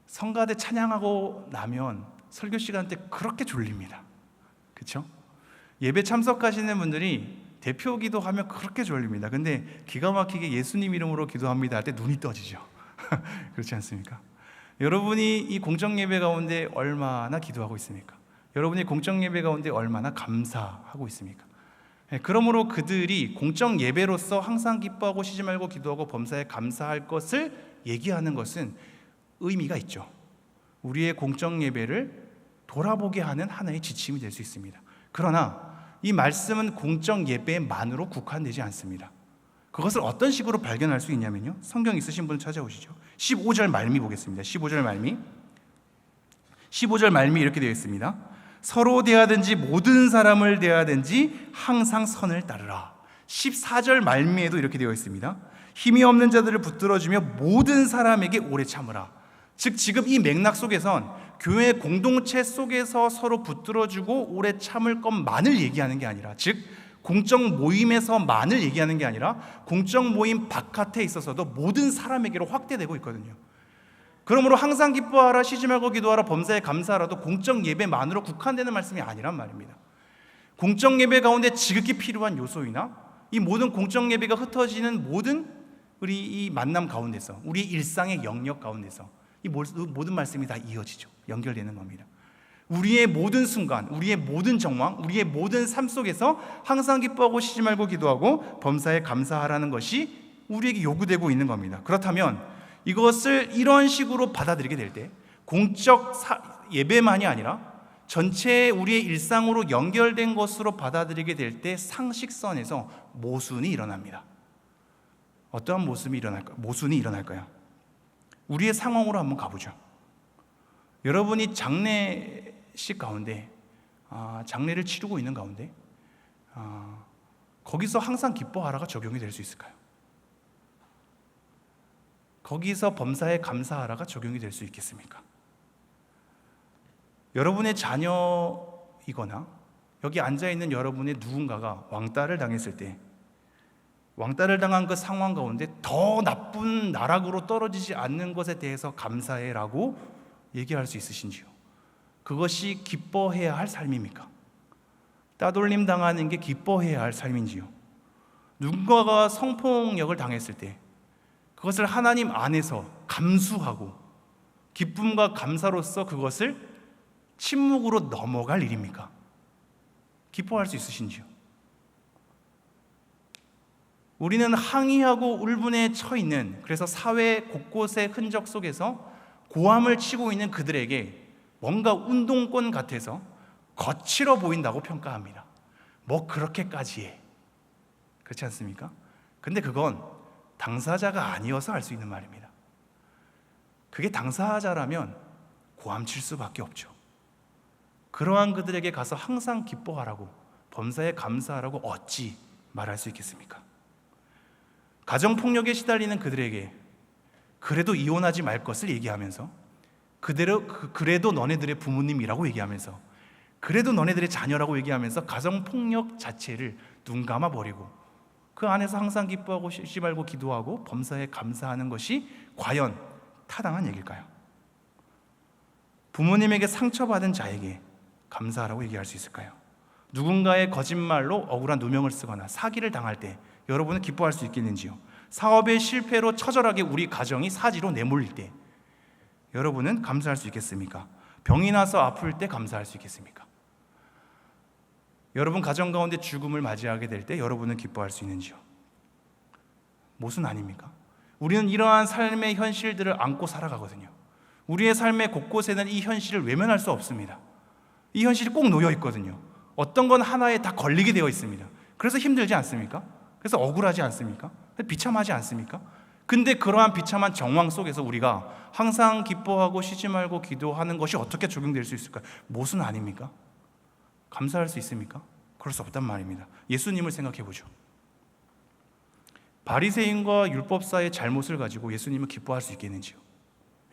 성가대 찬양하고 나면 설교 시간 때 그렇게 졸립니다. 그렇죠? 예배 참석하시는 분들이 대표 기도하면 그렇게 졸립니다. 근데 기가 막히게 예수님 이름으로 기도합니다 할 때 눈이 떠지죠. 그렇지 않습니까? 여러분이 이 공적 예배 가운데 얼마나 기도하고 있습니까? 여러분이 공적 예배 가운데 얼마나 감사하고 있습니까? 그러므로 그들이 공적 예배로서 항상 기뻐하고 쉬지 말고 기도하고 범사에 감사할 것을 얘기하는 것은 의미가 있죠. 우리의 공적 예배를 돌아보게 하는 하나의 지침이 될 수 있습니다. 그러나 이 말씀은 공적 예배만으로 국한되지 않습니다. 그것을 어떤 식으로 발견할 수 있냐면요, 성경 있으신 분 찾아오시죠. 15절 말미 보겠습니다. 15절 말미 이렇게 되어 있습니다. 서로 대하든지 모든 사람을 대하든지 항상 선을 따르라. 14절 말미에도 이렇게 되어 있습니다. 힘이 없는 자들을 붙들어주며 모든 사람에게 오래 참으라. 즉 지금 이 맥락 속에선 교회 공동체 속에서 서로 붙들어주고 오래 참을 것만을 얘기하는 게 아니라, 즉 공적 모임에서만을 얘기하는 게 아니라 공적 모임 바깥에 있어서도 모든 사람에게로 확대되고 있거든요. 그러므로 항상 기뻐하라, 쉬지 말고 기도하라, 범사에 감사하라도 공적 예배만으로 국한되는 말씀이 아니란 말입니다. 공적 예배 가운데 지극히 필요한 요소이나 이 모든 공적 예배가 흩어지는 모든 우리 이 만남 가운데서, 우리 일상의 영역 가운데서 이 모든 말씀이 다 이어지죠. 연결되는 겁니다. 우리의 모든 순간, 우리의 모든 정황, 우리의 모든 삶 속에서 항상 기뻐하고 쉬지 말고 기도하고 범사에 감사하라는 것이 우리에게 요구되고 있는 겁니다. 그렇다면 이것을 이런 식으로 받아들이게 될 때 공적 예배만이 아니라 전체 우리의 일상으로 연결된 것으로 받아들이게 될 때 상식선에서 모순이 일어납니다. 어떠한 모순이 일어날까요? 우리의 상황으로 한번 가보죠. 여러분이 장례식 가운데 장례를 치르고 있는 가운데 거기서 항상 기뻐하라가 적용이 될 수 있을까요? 거기서 범사에 감사하라가 적용이 될 수 있겠습니까? 여러분의 자녀이거나 여기 앉아있는 여러분의 누군가가 왕따를 당했을 때 왕따를 당한 그 상황 가운데 더 나쁜 나락으로 떨어지지 않는 것에 대해서 감사해라고 얘기할 수 있으신지요? 그것이 기뻐해야 할 삶입니까? 따돌림 당하는 게 기뻐해야 할 삶인지요? 누군가가 성폭력을 당했을 때 그것을 하나님 안에서 감수하고 기쁨과 감사로서 그것을 침묵으로 넘어갈 일입니까? 기뻐할 수 있으신지요? 우리는 항의하고 울분에 처 있는, 그래서 사회 곳곳의 흔적 속에서 고함을 치고 있는 그들에게 뭔가 운동권 같아서 거칠어 보인다고 평가합니다. 뭐 그렇게까지 해. 그렇지 않습니까? 근데 그건 당사자가 아니어서 할 수 있는 말입니다. 그게 당사자라면 고함칠 수밖에 없죠. 그러한 그들에게 가서 항상 기뻐하라고, 범사에 감사하라고 어찌 말할 수 있겠습니까? 가정폭력에 시달리는 그들에게 그래도 이혼하지 말 것을 얘기하면서 그래도 너네들의 부모님이라고 얘기하면서 그래도 너네들의 자녀라고 얘기하면서 가정폭력 자체를 눈 감아버리고 그 안에서 항상 기뻐하고 쉬지 말고 기도하고 범사에 감사하는 것이 과연 타당한 얘기일까요? 부모님에게 상처받은 자에게 감사하라고 얘기할 수 있을까요? 누군가의 거짓말로 억울한 누명을 쓰거나 사기를 당할 때 여러분은 기뻐할 수 있겠는지요? 사업의 실패로 처절하게 우리 가정이 사지로 내몰릴 때 여러분은 감사할 수 있겠습니까? 병이 나서 아플 때 감사할 수 있겠습니까? 여러분 가정 가운데 죽음을 맞이하게 될 때 여러분은 기뻐할 수 있는지요? 모순 아닙니까? 우리는 이러한 삶의 현실들을 안고 살아가거든요. 우리의 삶의 곳곳에는 이 현실을 외면할 수 없습니다. 이 현실이 꼭 놓여 있거든요. 어떤 건 하나에 다 걸리게 되어 있습니다. 그래서 힘들지 않습니까? 그래서 억울하지 않습니까? 비참하지 않습니까? 근데 그러한 비참한 정황 속에서 우리가 항상 기뻐하고 쉬지 말고 기도하는 것이 어떻게 적용될 수 있을까요? 모순 아닙니까? 감사할 수 있습니까? 그럴 수 없단 말입니다. 예수님을 생각해 보죠. 바리새인과 율법사의 잘못을 가지고 예수님은 기뻐할 수 있겠는지요?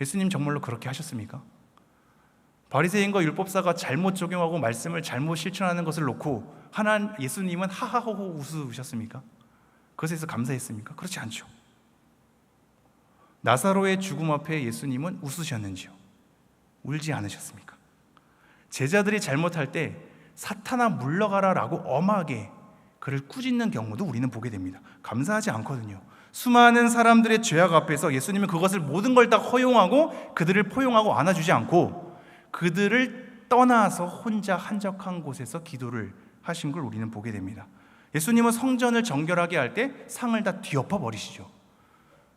예수님 정말로 그렇게 하셨습니까? 바리새인과 율법사가 잘못 적용하고 말씀을 잘못 실천하는 것을 놓고 예수님은 하하호호 웃으셨습니까? 그것에 대해서 감사했습니까? 그렇지 않죠. 나사로의 죽음 앞에 예수님은 웃으셨는지요? 울지 않으셨습니까? 제자들이 잘못할 때 사탄아 물러가라라고 엄하게 그를 꾸짖는 경우도 우리는 보게 됩니다. 감사하지 않거든요. 수많은 사람들의 죄악 앞에서 예수님은 그것을 모든 걸 다 허용하고 그들을 포용하고 안아주지 않고 그들을 떠나서 혼자 한적한 곳에서 기도를 하신 걸 우리는 보게 됩니다. 예수님은 성전을 정결하게 할 때 상을 다 뒤엎어 버리시죠.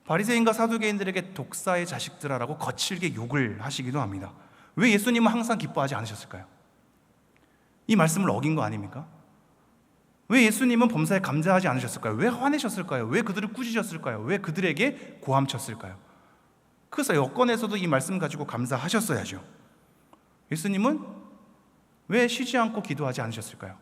바리새인과 사두개인들에게 독사의 자식들아라고 거칠게 욕을 하시기도 합니다. 왜 예수님은 항상 기뻐하지 않으셨을까요? 이 말씀을 어긴 거 아닙니까? 왜 예수님은 범사에 감사하지 않으셨을까요? 왜 화내셨을까요? 왜 그들을 꾸짖으셨을까요? 왜 그들에게 고함쳤을까요? 그래서 여건에서도 이 말씀 가지고 감사하셨어야죠. 예수님은 왜 쉬지 않고 기도하지 않으셨을까요?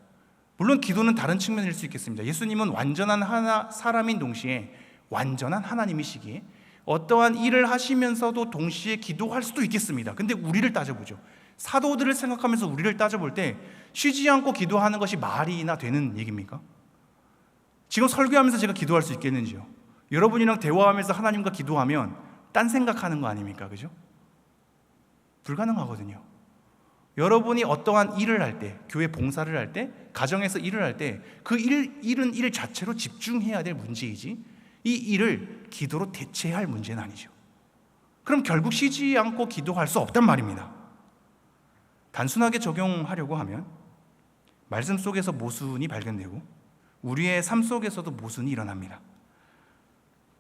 물론 기도는 다른 측면일 수 있겠습니다. 예수님은 완전한 사람인 동시에 완전한 하나님이시기에 어떠한 일을 하시면서도 동시에 기도할 수도 있겠습니다. 근데 우리를 따져보죠. 사도들을 생각하면서 우리를 따져볼 때 쉬지 않고 기도하는 것이 말이나 되는 얘기입니까? 지금 설교하면서 제가 기도할 수 있겠는지요? 여러분이랑 대화하면서 하나님과 기도하면 딴 생각하는 거 아닙니까? 그죠? 불가능하거든요. 여러분이 어떠한 일을 할 때, 교회 봉사를 할 때, 가정에서 일을 할 때 그 일은 일 자체로 집중해야 될 문제이지 이 일을 기도로 대체할 문제는 아니죠. 그럼 결국 쉬지 않고 기도할 수 없단 말입니다. 단순하게 적용하려고 하면 말씀 속에서 모순이 발견되고 우리의 삶 속에서도 모순이 일어납니다.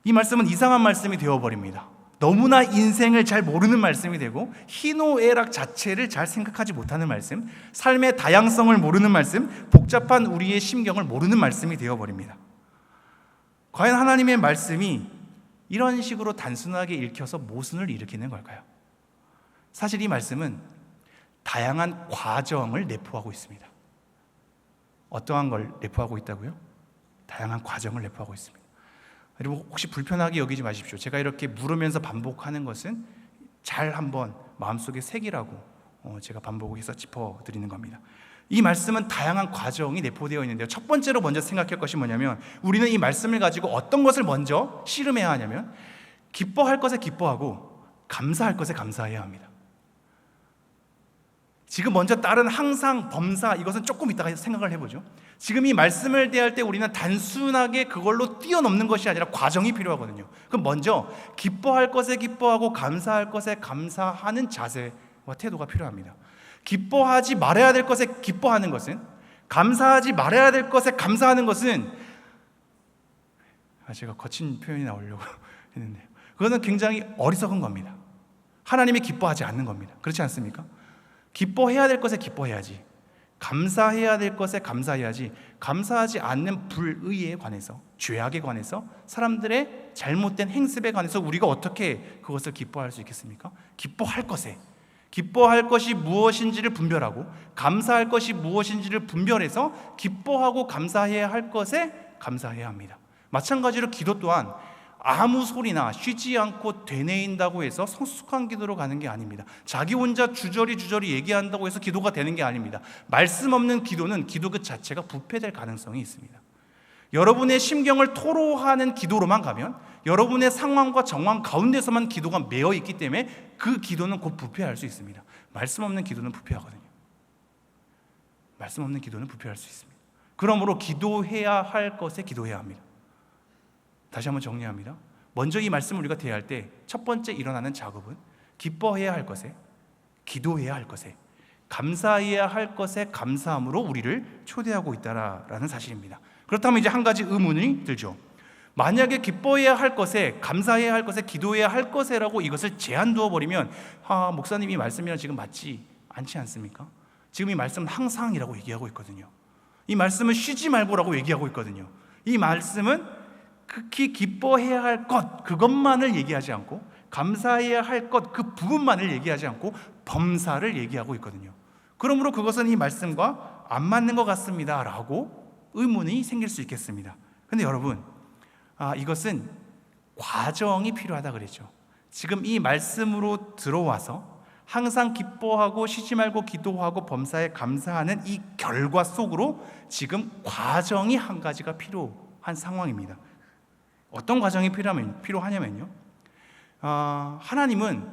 이 말씀은 이상한 말씀이 되어버립니다. 너무나 인생을 잘 모르는 말씀이 되고 희노애락 자체를 잘 생각하지 못하는 말씀, 삶의 다양성을 모르는 말씀, 복잡한 우리의 심경을 모르는 말씀이 되어버립니다. 과연 하나님의 말씀이 이런 식으로 단순하게 읽혀서 모순을 일으키는 걸까요? 사실 이 말씀은 다양한 과정을 내포하고 있습니다. 어떠한 걸 내포하고 있다고요? 다양한 과정을 내포하고 있습니다. 그리고 혹시 불편하게 여기지 마십시오. 제가 이렇게 물으면서 반복하는 것은 잘 한번 마음속에 새기라고 제가 반복해서 짚어드리는 겁니다. 이 말씀은 다양한 과정이 내포되어 있는데요. 첫 번째로 먼저 생각할 것이 뭐냐면 우리는 이 말씀을 가지고 어떤 것을 먼저 씨름해야 하냐면 기뻐할 것에 기뻐하고 감사할 것에 감사해야 합니다. 지금 먼저 따른 항상, 범사, 이것은 조금 이따가 생각을 해보죠. 지금 이 말씀을 대할 때 우리는 단순하게 그걸로 뛰어넘는 것이 아니라 과정이 필요하거든요. 그럼 먼저 기뻐할 것에 기뻐하고 감사할 것에 감사하는 자세와 태도가 필요합니다. 기뻐하지 말아야 될 것에 기뻐하는 것은, 감사하지 말아야 될 것에 감사하는 것은, 제가 거친 표현이 나오려고 했는데요, 그거는 굉장히 어리석은 겁니다. 하나님이 기뻐하지 않는 겁니다. 그렇지 않습니까? 기뻐해야 될 것에 기뻐해야지, 감사해야 될 것에 감사해야지, 감사하지 않는 불의에 관해서, 죄악에 관해서, 사람들의 잘못된 행습에 관해서 우리가 어떻게 그것을 기뻐할 수 있겠습니까? 기뻐할 것에, 기뻐할 것이 무엇인지를 분별하고 감사할 것이 무엇인지를 분별해서 기뻐하고 감사해야 할 것에 감사해야 합니다. 마찬가지로 기도 또한 아무 소리나 쉬지 않고 되뇌인다고 해서 성숙한 기도로 가는 게 아닙니다. 자기 혼자 주저리 얘기한다고 해서 기도가 되는 게 아닙니다. 말씀 없는 기도는 기도 그 자체가 부패될 가능성이 있습니다. 여러분의 심경을 토로하는 기도로만 가면, 여러분의 상황과 정황 가운데서만 기도가 매여 있기 때문에 그 기도는 곧 부패할 수 있습니다. 말씀 없는 기도는 부패하거든요. 말씀 없는 기도는 부패할 수 있습니다. 그러므로 기도해야 할 것에 기도해야 합니다. 다시 한번 정리합니다. 먼저 이 말씀을 우리가 대할 때 첫 번째 일어나는 작업은 기뻐해야 할 것에, 기도해야 할 것에, 감사해야 할 것에 감사함으로 우리를 초대하고 있다라는 사실입니다. 그렇다면 이제 한 가지 의문이 들죠. 만약에 기뻐해야 할 것에, 감사해야 할 것에, 기도해야 할 것에라고 이것을 제한 두어버리면, 목사님 이 말씀이랑 지금 맞지 않지 않습니까? 지금 이 말씀은 항상이라고 얘기하고 있거든요. 이 말씀은 쉬지 말고라고 얘기하고 있거든요. 이 말씀은 극히 기뻐해야 할 것, 그것만을 얘기하지 않고, 감사해야 할 것, 그 부분만을 얘기하지 않고 범사를 얘기하고 있거든요. 그러므로 그것은 이 말씀과 안 맞는 것 같습니다 라고 의문이 생길 수 있겠습니다. 그런데 여러분, 이것은 과정이 필요하다 그랬죠. 지금 이 말씀으로 들어와서 항상 기뻐하고 쉬지 말고 기도하고 범사에 감사하는 이 결과 속으로 지금 과정이 한 가지가 필요한 상황입니다. 어떤 과정이 필요하냐면요, 하나님은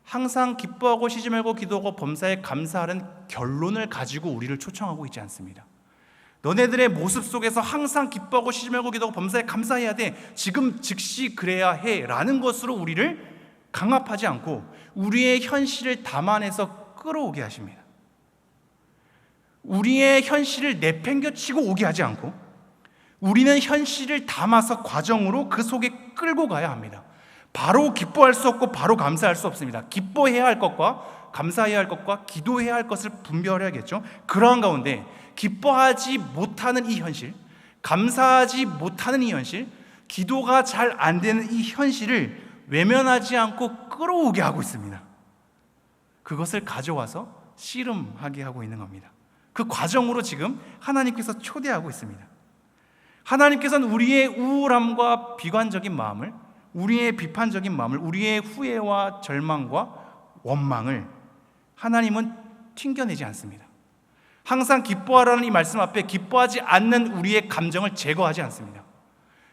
항상 기뻐하고 쉬지 말고 기도하고 범사에 감사하는 결론을 가지고 우리를 초청하고 있지 않습니다. 너네들의 모습 속에서 항상 기뻐하고 쉬지 말고 기도하고 범사에 감사해야 돼, 지금 즉시 그래야 해 라는 것으로 우리를 강압하지 않고 우리의 현실을 담아내서 끌어오게 하십니다. 우리의 현실을 내팽겨치고 오게 하지 않고 우리는 현실을 담아서 과정으로 그 속에 끌고 가야 합니다. 바로 기뻐할 수 없고 바로 감사할 수 없습니다. 기뻐해야 할 것과 감사해야 할 것과 기도해야 할 것을 분별해야겠죠. 그러한 가운데 기뻐하지 못하는 이 현실, 감사하지 못하는 이 현실, 기도가 잘 안 되는 이 현실을 외면하지 않고 끌어오게 하고 있습니다. 그것을 가져와서 씨름하게 하고 있는 겁니다. 그 과정으로 지금 하나님께서 초대하고 있습니다. 하나님께서는 우리의 우울함과 비관적인 마음을, 우리의 비판적인 마음을, 우리의 후회와 절망과 원망을 하나님은 튕겨내지 않습니다. 항상 기뻐하라는 이 말씀 앞에 기뻐하지 않는 우리의 감정을 제거하지 않습니다.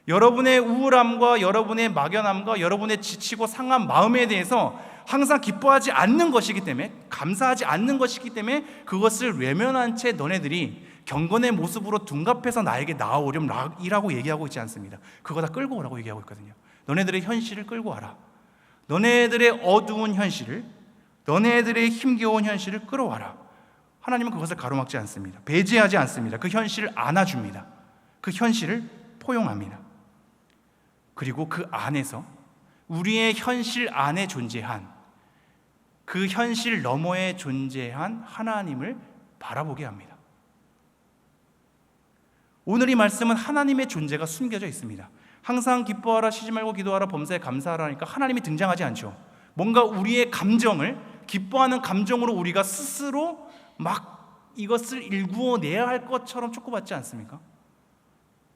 여러분의 우울함과 여러분의 막연함과 여러분의 지치고 상한 마음에 대해서 항상 기뻐하지 않는 것이기 때문에, 감사하지 않는 것이기 때문에 그것을 외면한 채 너네들이 경건의 모습으로 둔갑해서 나에게 나아오렴이라고 얘기하고 있지 않습니다. 그거 다 끌고 오라고 얘기하고 있거든요. 너네들의 현실을 끌고 와라. 너네들의 어두운 현실을, 너네들의 힘겨운 현실을 끌어와라. 하나님은 그것을 가로막지 않습니다. 배제하지 않습니다. 그 현실을 안아줍니다. 그 현실을 포용합니다. 그리고 그 안에서 우리의 현실 안에 존재한, 그 현실 너머에 존재한 하나님을 바라보게 합니다. 오늘 이 말씀은 하나님의 존재가 숨겨져 있습니다. 항상 기뻐하라, 쉬지 말고 기도하라, 범사에 감사하라 하니까 하나님이 등장하지 않죠. 뭔가 우리의 감정을, 기뻐하는 감정으로 우리가 스스로 막 이것을 일구어내야 할 것처럼 촉구받지 않습니까?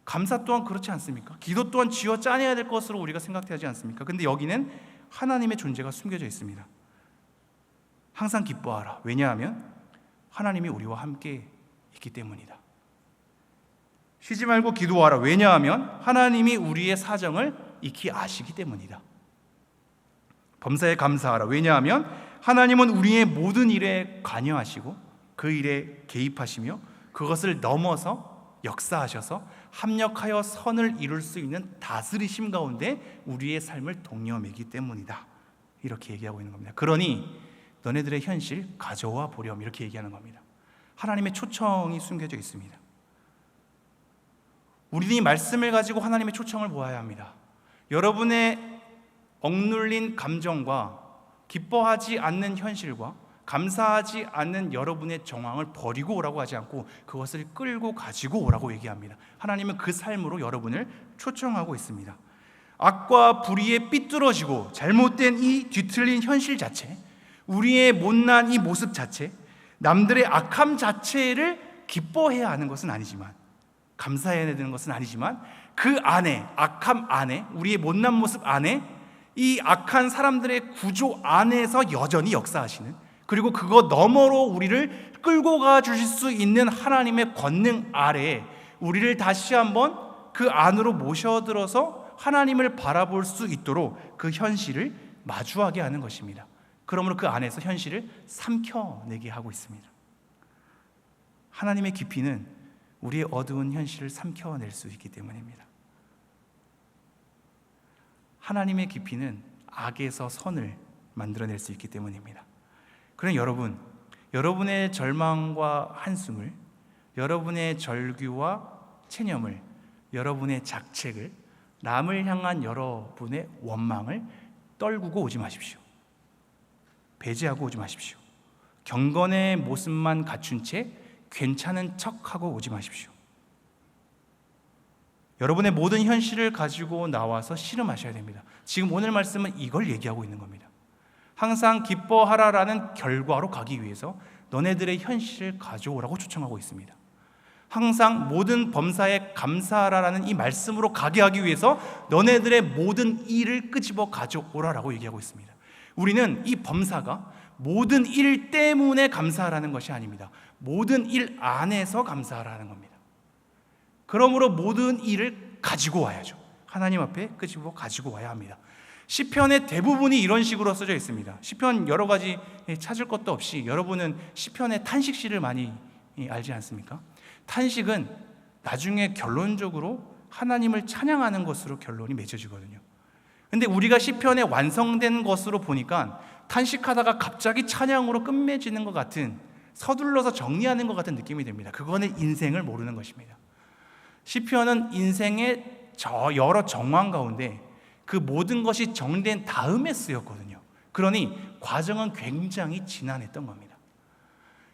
감사 또한 그렇지 않습니까? 기도 또한 쥐어 짜내야 될 것으로 우리가 생각하지 않습니까? 근데 여기는 하나님의 존재가 숨겨져 있습니다. 항상 기뻐하라. 왜냐하면 하나님이 우리와 함께 있기 때문이다. 쉬지 말고 기도하라. 왜냐하면 하나님이 우리의 사정을 익히 아시기 때문이다. 범사에 감사하라. 왜냐하면 하나님은 우리의 모든 일에 관여하시고 그 일에 개입하시며 그것을 넘어서 역사하셔서 합력하여 선을 이룰 수 있는 다스리심 가운데 우리의 삶을 독려매기 때문이다. 이렇게 얘기하고 있는 겁니다. 그러니 너네들의 현실 가져와 보렴, 이렇게 얘기하는 겁니다. 하나님의 초청이 숨겨져 있습니다. 우리는 이 말씀을 가지고 하나님의 초청을 보아야 합니다. 여러분의 억눌린 감정과 기뻐하지 않는 현실과 감사하지 않는 여러분의 정황을 버리고 오라고 하지 않고 그것을 끌고 가지고 오라고 얘기합니다. 하나님은 그 삶으로 여러분을 초청하고 있습니다. 악과 불의에 삐뚤어지고 잘못된 이 뒤틀린 현실 자체, 우리의 못난 이 모습 자체, 남들의 악함 자체를 기뻐해야 하는 것은 아니지만, 감사해야 되는 것은 아니지만, 그 안에, 악함 안에, 우리의 못난 모습 안에, 이 악한 사람들의 구조 안에서 여전히 역사하시는, 그리고 그거 너머로 우리를 끌고 가 주실 수 있는 하나님의 권능 아래에 우리를 다시 한번 그 안으로 모셔들어서 하나님을 바라볼 수 있도록 그 현실을 마주하게 하는 것입니다. 그러므로 그 안에서 현실을 삼켜내게 하고 있습니다. 하나님의 깊이는 우리의 어두운 현실을 삼켜낼 수 있기 때문입니다. 하나님의 깊이는 악에서 선을 만들어낼 수 있기 때문입니다. 그럼 여러분, 여러분의 절망과 한숨을, 여러분의 절규와 체념을, 여러분의 작책을, 남을 향한 여러분의 원망을 떨구고 오지 마십시오. 배제하고 오지 마십시오. 경건의 모습만 갖춘 채 괜찮은 척하고 오지 마십시오. 여러분의 모든 현실을 가지고 나와서 씨름하셔야 됩니다. 지금 오늘 말씀은 이걸 얘기하고 있는 겁니다. 항상 기뻐하라라는 결과로 가기 위해서 너네들의 현실을 가져오라고 초청하고 있습니다. 항상 모든 범사에 감사하라라는 이 말씀으로 가게 하기 위해서 너네들의 모든 일을 끄집어 가져오라라고 얘기하고 있습니다. 우리는 이 범사가 모든 일 때문에 감사하라는 것이 아닙니다. 모든 일 안에서 감사하라는 겁니다. 그러므로 모든 일을 가지고 와야죠. 하나님 앞에 끄집어 가지고 와야 합니다. 시편의 대부분이 이런 식으로 써져 있습니다. 시편 여러 가지 찾을 것도 없이 여러분은 시편의 탄식시를 많이 알지 않습니까? 탄식은 나중에 결론적으로 하나님을 찬양하는 것으로 결론이 맺어지거든요. 근데 우리가 시편에 완성된 것으로 보니까 탄식하다가 갑자기 찬양으로 끝맺지는 것 같은, 서둘러서 정리하는 것 같은 느낌이 듭니다. 그거는 인생을 모르는 것입니다. 시편은 인생의 여러 정황 가운데 그 모든 것이 정리된 다음에 쓰였거든요. 그러니 과정은 굉장히 지난했던 겁니다.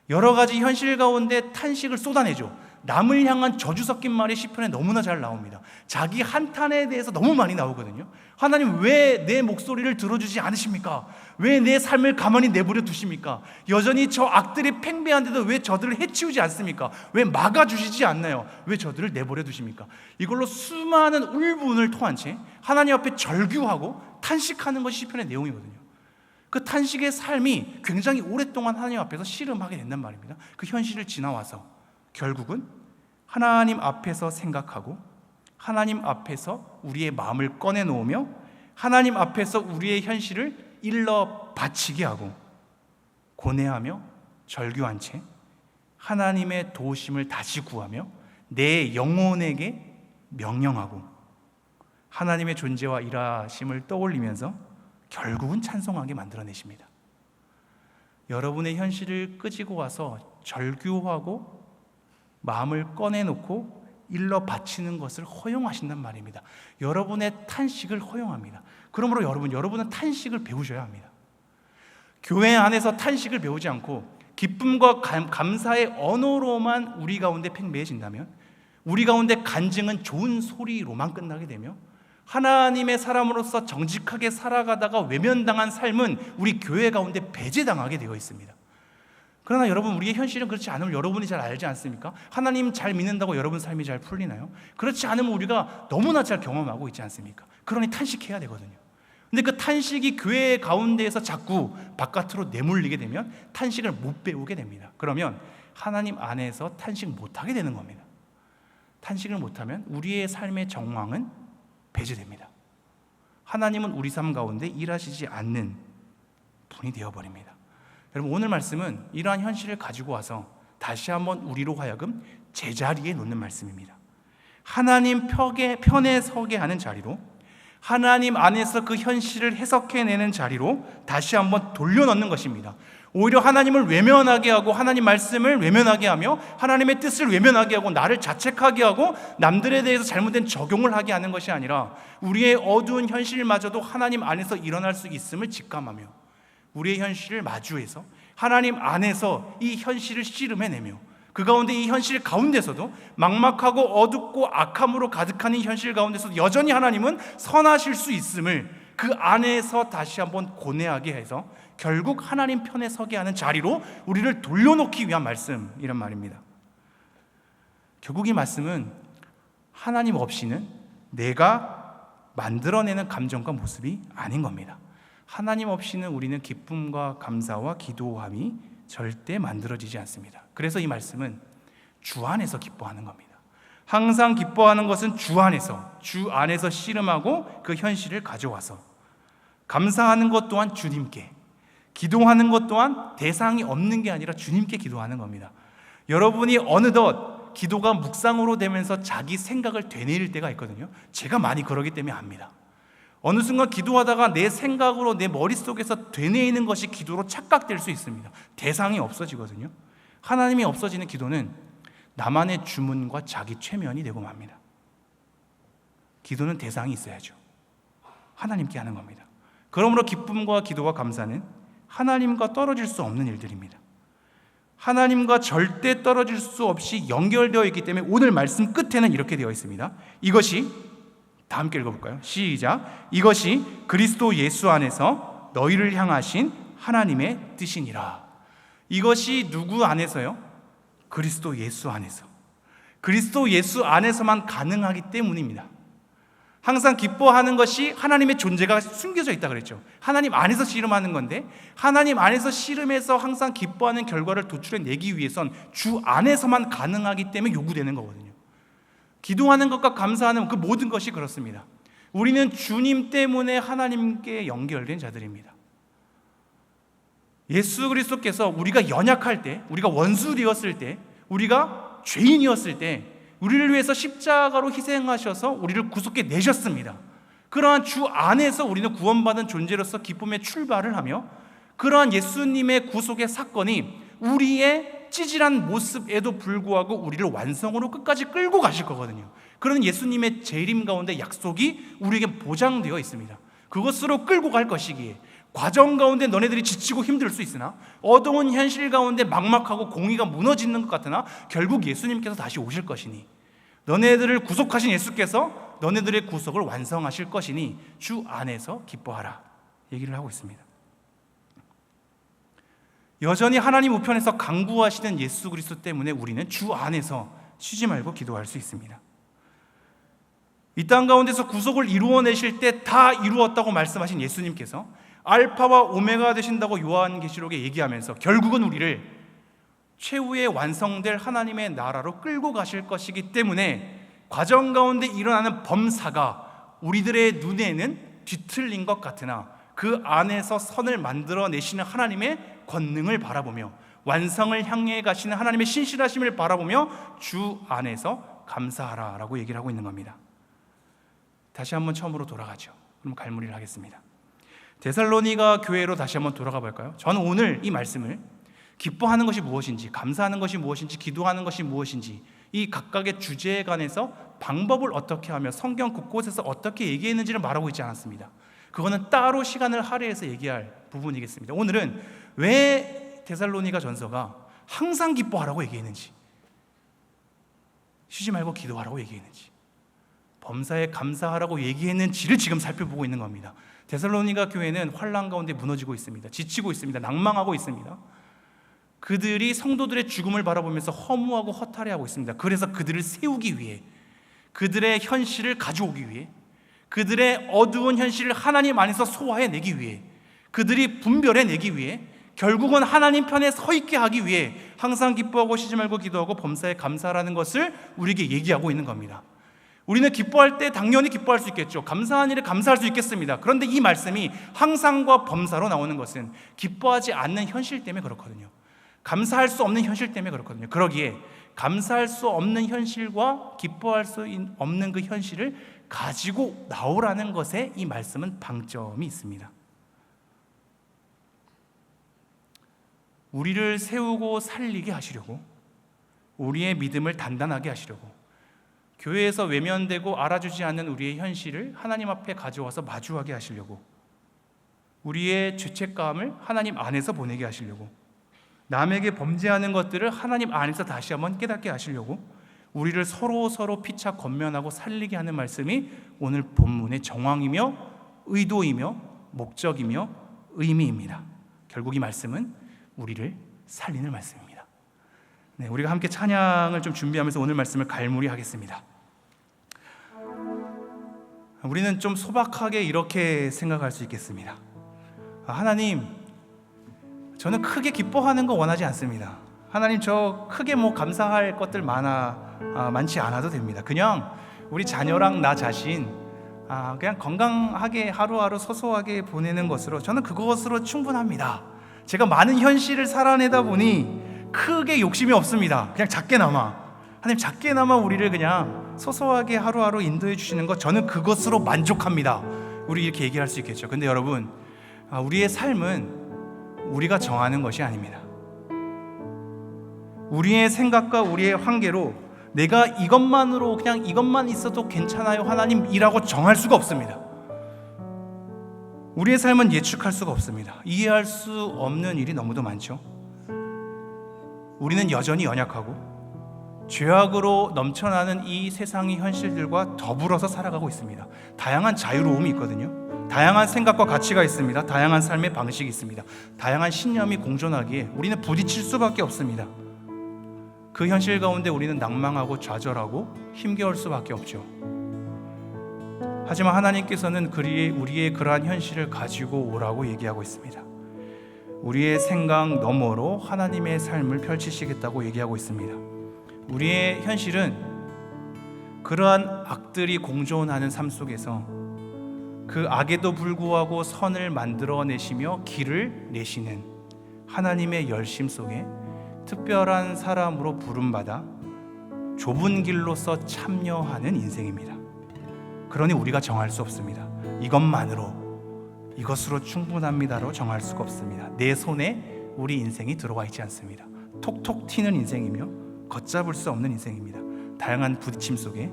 여러 가지 현실 가운데 탄식을 쏟아내죠. 남을 향한 저주 섞인 말이 시편에 너무나 잘 나옵니다. 자기 한탄에 대해서 너무 많이 나오거든요. 하나님, 왜 내 목소리를 들어주지 않으십니까? 왜 내 삶을 가만히 내버려 두십니까? 여전히 저 악들이 팽배한데도 왜 저들을 해치우지 않습니까? 왜 막아주시지 않나요? 왜 저들을 내버려 두십니까? 이걸로 수많은 울분을 토한 채 하나님 앞에 절규하고 탄식하는 것이 시편의 내용이거든요. 그 탄식의 삶이 굉장히 오랫동안 하나님 앞에서 씨름하게 된단 말입니다. 그 현실을 지나와서 결국은 하나님 앞에서 생각하고 하나님 앞에서 우리의 마음을 꺼내놓으며 하나님 앞에서 우리의 현실을 일러 바치게 하고 고뇌하며 절규한 채 하나님의 도우심을 다시 구하며 내 영혼에게 명령하고 하나님의 존재와 일하심을 떠올리면서 결국은 찬송하게 만들어내십니다. 여러분의 현실을 끄지고 와서 절규하고 마음을 꺼내놓고 일러 바치는 것을 허용하신단 말입니다. 여러분의 탄식을 허용합니다. 그러므로 여러분은 탄식을 배우셔야 합니다. 교회 안에서 탄식을 배우지 않고 기쁨과 감사의 언어로만 우리 가운데 팽배해진다면, 우리 가운데 간증은 좋은 소리로만 끝나게 되며, 하나님의 사람으로서 정직하게 살아가다가 외면당한 삶은 우리 교회 가운데 배제당하게 되어 있습니다. 그러나 여러분, 우리의 현실은 그렇지 않음을 여러분이 잘 알지 않습니까? 하나님 잘 믿는다고 여러분 삶이 잘 풀리나요? 그렇지 않으면 우리가 너무나 잘 경험하고 있지 않습니까? 그러니 탄식해야 되거든요. 근데 그 탄식이 교회 가운데에서 자꾸 바깥으로 내몰리게 되면 탄식을 못 배우게 됩니다. 그러면 하나님 안에서 탄식 못하게 되는 겁니다. 탄식을 못하면 우리의 삶의 정황은 배제됩니다. 하나님은 우리 삶 가운데 일하시지 않는 분이 되어버립니다. 여러분, 오늘 말씀은 이러한 현실을 가지고 와서 다시 한번 우리로 하여금 제자리에 놓는 말씀입니다. 하나님 편에 서게 하는 자리로, 하나님 안에서 그 현실을 해석해내는 자리로 다시 한번 돌려놓는 것입니다. 오히려 하나님을 외면하게 하고 하나님 말씀을 외면하게 하며 하나님의 뜻을 외면하게 하고 나를 자책하게 하고 남들에 대해서 잘못된 적용을 하게 하는 것이 아니라 우리의 어두운 현실마저도 하나님 안에서 일어날 수 있음을 직감하며 우리의 현실을 마주해서 하나님 안에서 이 현실을 씨름해내며 그 가운데 이 현실 가운데서도 막막하고 어둡고 악함으로 가득한 이 현실 가운데서도 여전히 하나님은 선하실 수 있음을 그 안에서 다시 한번 고뇌하게 해서 결국 하나님 편에 서게 하는 자리로 우리를 돌려놓기 위한 말씀이란 말입니다. 결국 이 말씀은 하나님 없이는 내가 만들어내는 감정과 모습이 아닌 겁니다. 하나님 없이는 우리는 기쁨과 감사와 기도함이 절대 만들어지지 않습니다. 그래서 이 말씀은 주 안에서 기뻐하는 겁니다. 항상 기뻐하는 것은 주 안에서 씨름하고 그 현실을 가져와서 감사하는 것 또한 주님께, 기도하는 것 또한 대상이 없는 게 아니라 주님께 기도하는 겁니다. 여러분이 어느덧 기도가 묵상으로 되면서 자기 생각을 되뇌일 때가 있거든요. 제가 많이 그러기 때문에 압니다. 어느 순간 기도하다가 내 생각으로 내 머릿속에서 되뇌이는 것이 기도로 착각될 수 있습니다. 대상이 없어지거든요. 하나님이 없어지는 기도는 나만의 주문과 자기 최면이 되고 맙니다. 기도는 대상이 있어야죠. 하나님께 하는 겁니다. 그러므로 기쁨과 기도와 감사는 하나님과 떨어질 수 없는 일들입니다. 하나님과 절대 떨어질 수 없이 연결되어 있기 때문에 오늘 말씀 끝에는 이렇게 되어 있습니다. 이것이, 다 함께 읽어볼까요? 시작. 이것이 그리스도 예수 안에서 너희를 향하신 하나님의 뜻이니라. 이것이 누구 안에서요? 그리스도 예수 안에서. 그리스도 예수 안에서만 가능하기 때문입니다. 항상 기뻐하는 것이 하나님의 존재가 숨겨져 있다 그랬죠. 하나님 안에서 씨름하는 건데 하나님 안에서 씨름해서 항상 기뻐하는 결과를 도출해내기 위해선 주 안에서만 가능하기 때문에 요구되는 거거든요. 기도하는 것과 감사하는 그 모든 것이 그렇습니다. 우리는 주님 때문에 하나님께 연결된 자들입니다. 예수 그리스도께서 우리가 연약할 때, 우리가 원수 되었을 때, 우리가 죄인이었을 때 우리를 위해서 십자가로 희생하셔서 우리를 구속해 내셨습니다. 그러한 주 안에서 우리는 구원받은 존재로서 기쁨의 출발을 하며 그러한 예수님의 구속의 사건이 우리의 찌질한 모습에도 불구하고 우리를 완성으로 끝까지 끌고 가실 거거든요. 그런 예수님의 재림 가운데 약속이 우리에게 보장되어 있습니다. 그것으로 끌고 갈 것이기에 과정 가운데 너네들이 지치고 힘들 수 있으나 어두운 현실 가운데 막막하고 공의가 무너지는 것 같으나 결국 예수님께서 다시 오실 것이니 너네들을 구속하신 예수께서 너네들의 구속을 완성하실 것이니 주 안에서 기뻐하라 얘기를 하고 있습니다. 여전히 하나님 우편에서 강구하시는 예수 그리스도 때문에 우리는 주 안에서 쉬지 말고 기도할 수 있습니다. 이 땅 가운데서 구속을 이루어내실 때 다 이루었다고 말씀하신 예수님께서 알파와 오메가 되신다고 요한계시록에 얘기하면서 결국은 우리를 최후에 완성될 하나님의 나라로 끌고 가실 것이기 때문에 과정 가운데 일어나는 범사가 우리들의 눈에는 뒤틀린 것 같으나 그 안에서 선을 만들어내시는 하나님의 권능을 바라보며 완성을 향해 가시는 하나님의 신실하심을 바라보며 주 안에서 감사하라라고 얘기를 하고 있는 겁니다. 다시 한번 처음으로 돌아가죠. 그럼 갈무리를 하겠습니다. 데살로니가 교회로 다시 한번 돌아가 볼까요? 저는 오늘 이 말씀을 기뻐하는 것이 무엇인지, 감사하는 것이 무엇인지, 기도하는 것이 무엇인지, 이 각각의 주제에 관해서 방법을 어떻게 하며 성경 곳곳에서 어떻게 얘기했는지를 말하고 있지 않았습니다. 그거는 따로 시간을 할애해서 얘기할 부분이겠습니다. 오늘은 왜 데살로니가 전서가 항상 기뻐하라고 얘기했는지, 쉬지 말고 기도하라고 얘기했는지, 범사에 감사하라고 얘기했는지를 지금 살펴보고 있는 겁니다. 데살로니가 교회는 환난 가운데 무너지고 있습니다. 지치고 있습니다. 낭망하고 있습니다. 그들이 성도들의 죽음을 바라보면서 허무하고 허탈해하고 있습니다. 그래서 그들을 세우기 위해, 그들의 현실을 가져오기 위해, 그들의 어두운 현실을 하나님 안에서 소화해내기 위해, 그들이 분별해내기 위해, 결국은 하나님 편에 서 있게 하기 위해 항상 기뻐하고 쉬지 말고 기도하고 범사에 감사하라는 것을 우리에게 얘기하고 있는 겁니다. 우리는 기뻐할 때 당연히 기뻐할 수 있겠죠. 감사한 일에 감사할 수 있겠습니다. 그런데 이 말씀이 항상과 범사로 나오는 것은 기뻐하지 않는 현실 때문에 그렇거든요. 감사할 수 없는 현실 때문에 그렇거든요. 그러기에 감사할 수 없는 현실과 기뻐할 수 없는 그 현실을 가지고 나오라는 것에 이 말씀은 방점이 있습니다. 우리를 세우고 살리게 하시려고, 우리의 믿음을 단단하게 하시려고, 교회에서 외면되고 알아주지 않는 우리의 현실을 하나님 앞에 가져와서 마주하게 하시려고, 우리의 죄책감을 하나님 안에서 보내게 하시려고, 남에게 범죄하는 것들을 하나님 안에서 다시 한번 깨닫게 하시려고 우리를 서로 피차 권면하고 살리게 하는 말씀이 오늘 본문의 정황이며 의도이며 목적이며 의미입니다. 결국 이 말씀은 우리를 살리는 말씀입니다. 네, 우리가 함께 찬양을 좀 준비하면서 오늘 말씀을 갈무리하겠습니다. 우리는 좀 소박하게 이렇게 생각할 수 있겠습니다. 하나님, 저는 크게 기뻐하는 거 원하지 않습니다. 하나님, 저 크게 감사할 것들 많지 않아도 됩니다. 그냥 우리 자녀랑 나 자신 그냥 건강하게 하루하루 소소하게 보내는 것으로 저는 그것으로 충분합니다. 제가 많은 현실을 살아내다 보니 크게 욕심이 없습니다. 그냥 작게나마, 하나님 작게나마 우리를 그냥 소소하게 하루하루 인도해 주시는 것, 저는 그것으로 만족합니다. 우리 이렇게 얘기할 수 있겠죠. 근데 여러분, 우리의 삶은 우리가 정하는 것이 아닙니다. 우리의 생각과 우리의 한계로 내가 이것만으로 그냥 이것만 있어도 괜찮아요 하나님이라고 정할 수가 없습니다. 우리의 삶은 예측할 수가 없습니다. 이해할 수 없는 일이 너무도 많죠. 우리는 여전히 연약하고 죄악으로 넘쳐나는 이 세상의 현실들과 더불어서 살아가고 있습니다. 다양한 자유로움이 있거든요. 다양한 생각과 가치가 있습니다. 다양한 삶의 방식이 있습니다. 다양한 신념이 공존하기에 우리는 부딪힐 수밖에 없습니다. 그 현실 가운데 우리는 낭망하고 좌절하고 힘겨울 수밖에 없죠. 하지만 하나님께서는 우리의 그러한 현실을 가지고 오라고 얘기하고 있습니다. 우리의 생각 너머로 하나님의 삶을 펼치시겠다고 얘기하고 있습니다. 우리의 현실은 그러한 악들이 공존하는 삶 속에서 그 악에도 불구하고 선을 만들어내시며 길을 내시는 하나님의 열심 속에 특별한 사람으로 부름받아 좁은 길로서 참여하는 인생입니다. 그러니 우리가 정할 수 없습니다. 이것으로 충분합니다로 정할 수가 없습니다. 내 손에 우리 인생이 들어와 있지 않습니다. 톡톡 튀는 인생이며 걷잡을 수 없는 인생입니다. 다양한 부딪힘 속에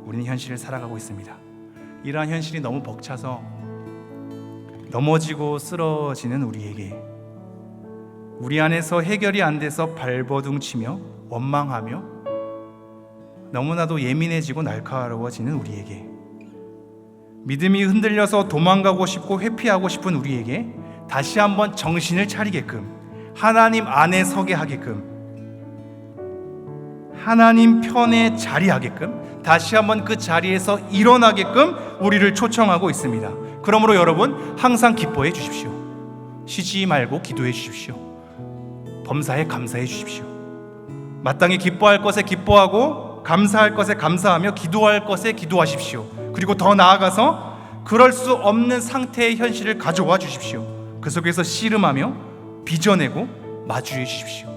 우리는 현실을 살아가고 있습니다. 이러한 현실이 너무 벅차서 넘어지고 쓰러지는 우리에게, 우리 안에서 해결이 안 돼서 발버둥치며 원망하며 너무나도 예민해지고 날카로워지는 우리에게, 믿음이 흔들려서 도망가고 싶고 회피하고 싶은 우리에게 다시 한번 정신을 차리게끔, 하나님 안에 서게 하게끔, 하나님 편에 자리하게끔, 다시 한번 그 자리에서 일어나게끔 우리를 초청하고 있습니다. 그러므로 여러분, 항상 기뻐해 주십시오. 쉬지 말고 기도해 주십시오. 범사에 감사해 주십시오. 마땅히 기뻐할 것에 기뻐하고 감사할 것에 감사하며 기도할 것에 기도하십시오. 그리고 더 나아가서 그럴 수 없는 상태의 현실을 가져와 주십시오. 그 속에서 씨름하며 빚어내고 마주해 주십시오.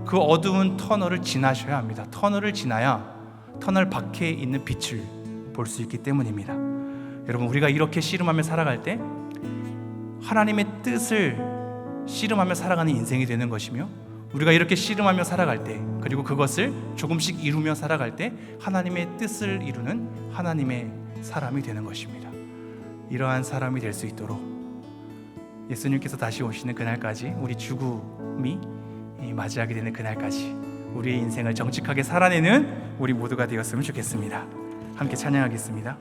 그 어두운 터널을 지나셔야 합니다. 터널을 지나야 터널 밖에 있는 빛을 볼 수 있기 때문입니다. 여러분, 우리가 이렇게 씨름하며 살아갈 때 하나님의 뜻을 씨름하며 살아가는 인생이 되는 것이며, 우리가 이렇게 씨름하며 살아갈 때, 그리고 그것을 조금씩 이루며 살아갈 때 하나님의 뜻을 이루는 하나님의 사람이 되는 것입니다. 이러한 사람이 될 수 있도록 예수님께서 다시 오시는 그날까지, 우리 죽음이 맞이하게 되는 그날까지 우리의 인생을 정직하게 살아내는 우리 모두가 되었으면 좋겠습니다. 함께 찬양하겠습니다.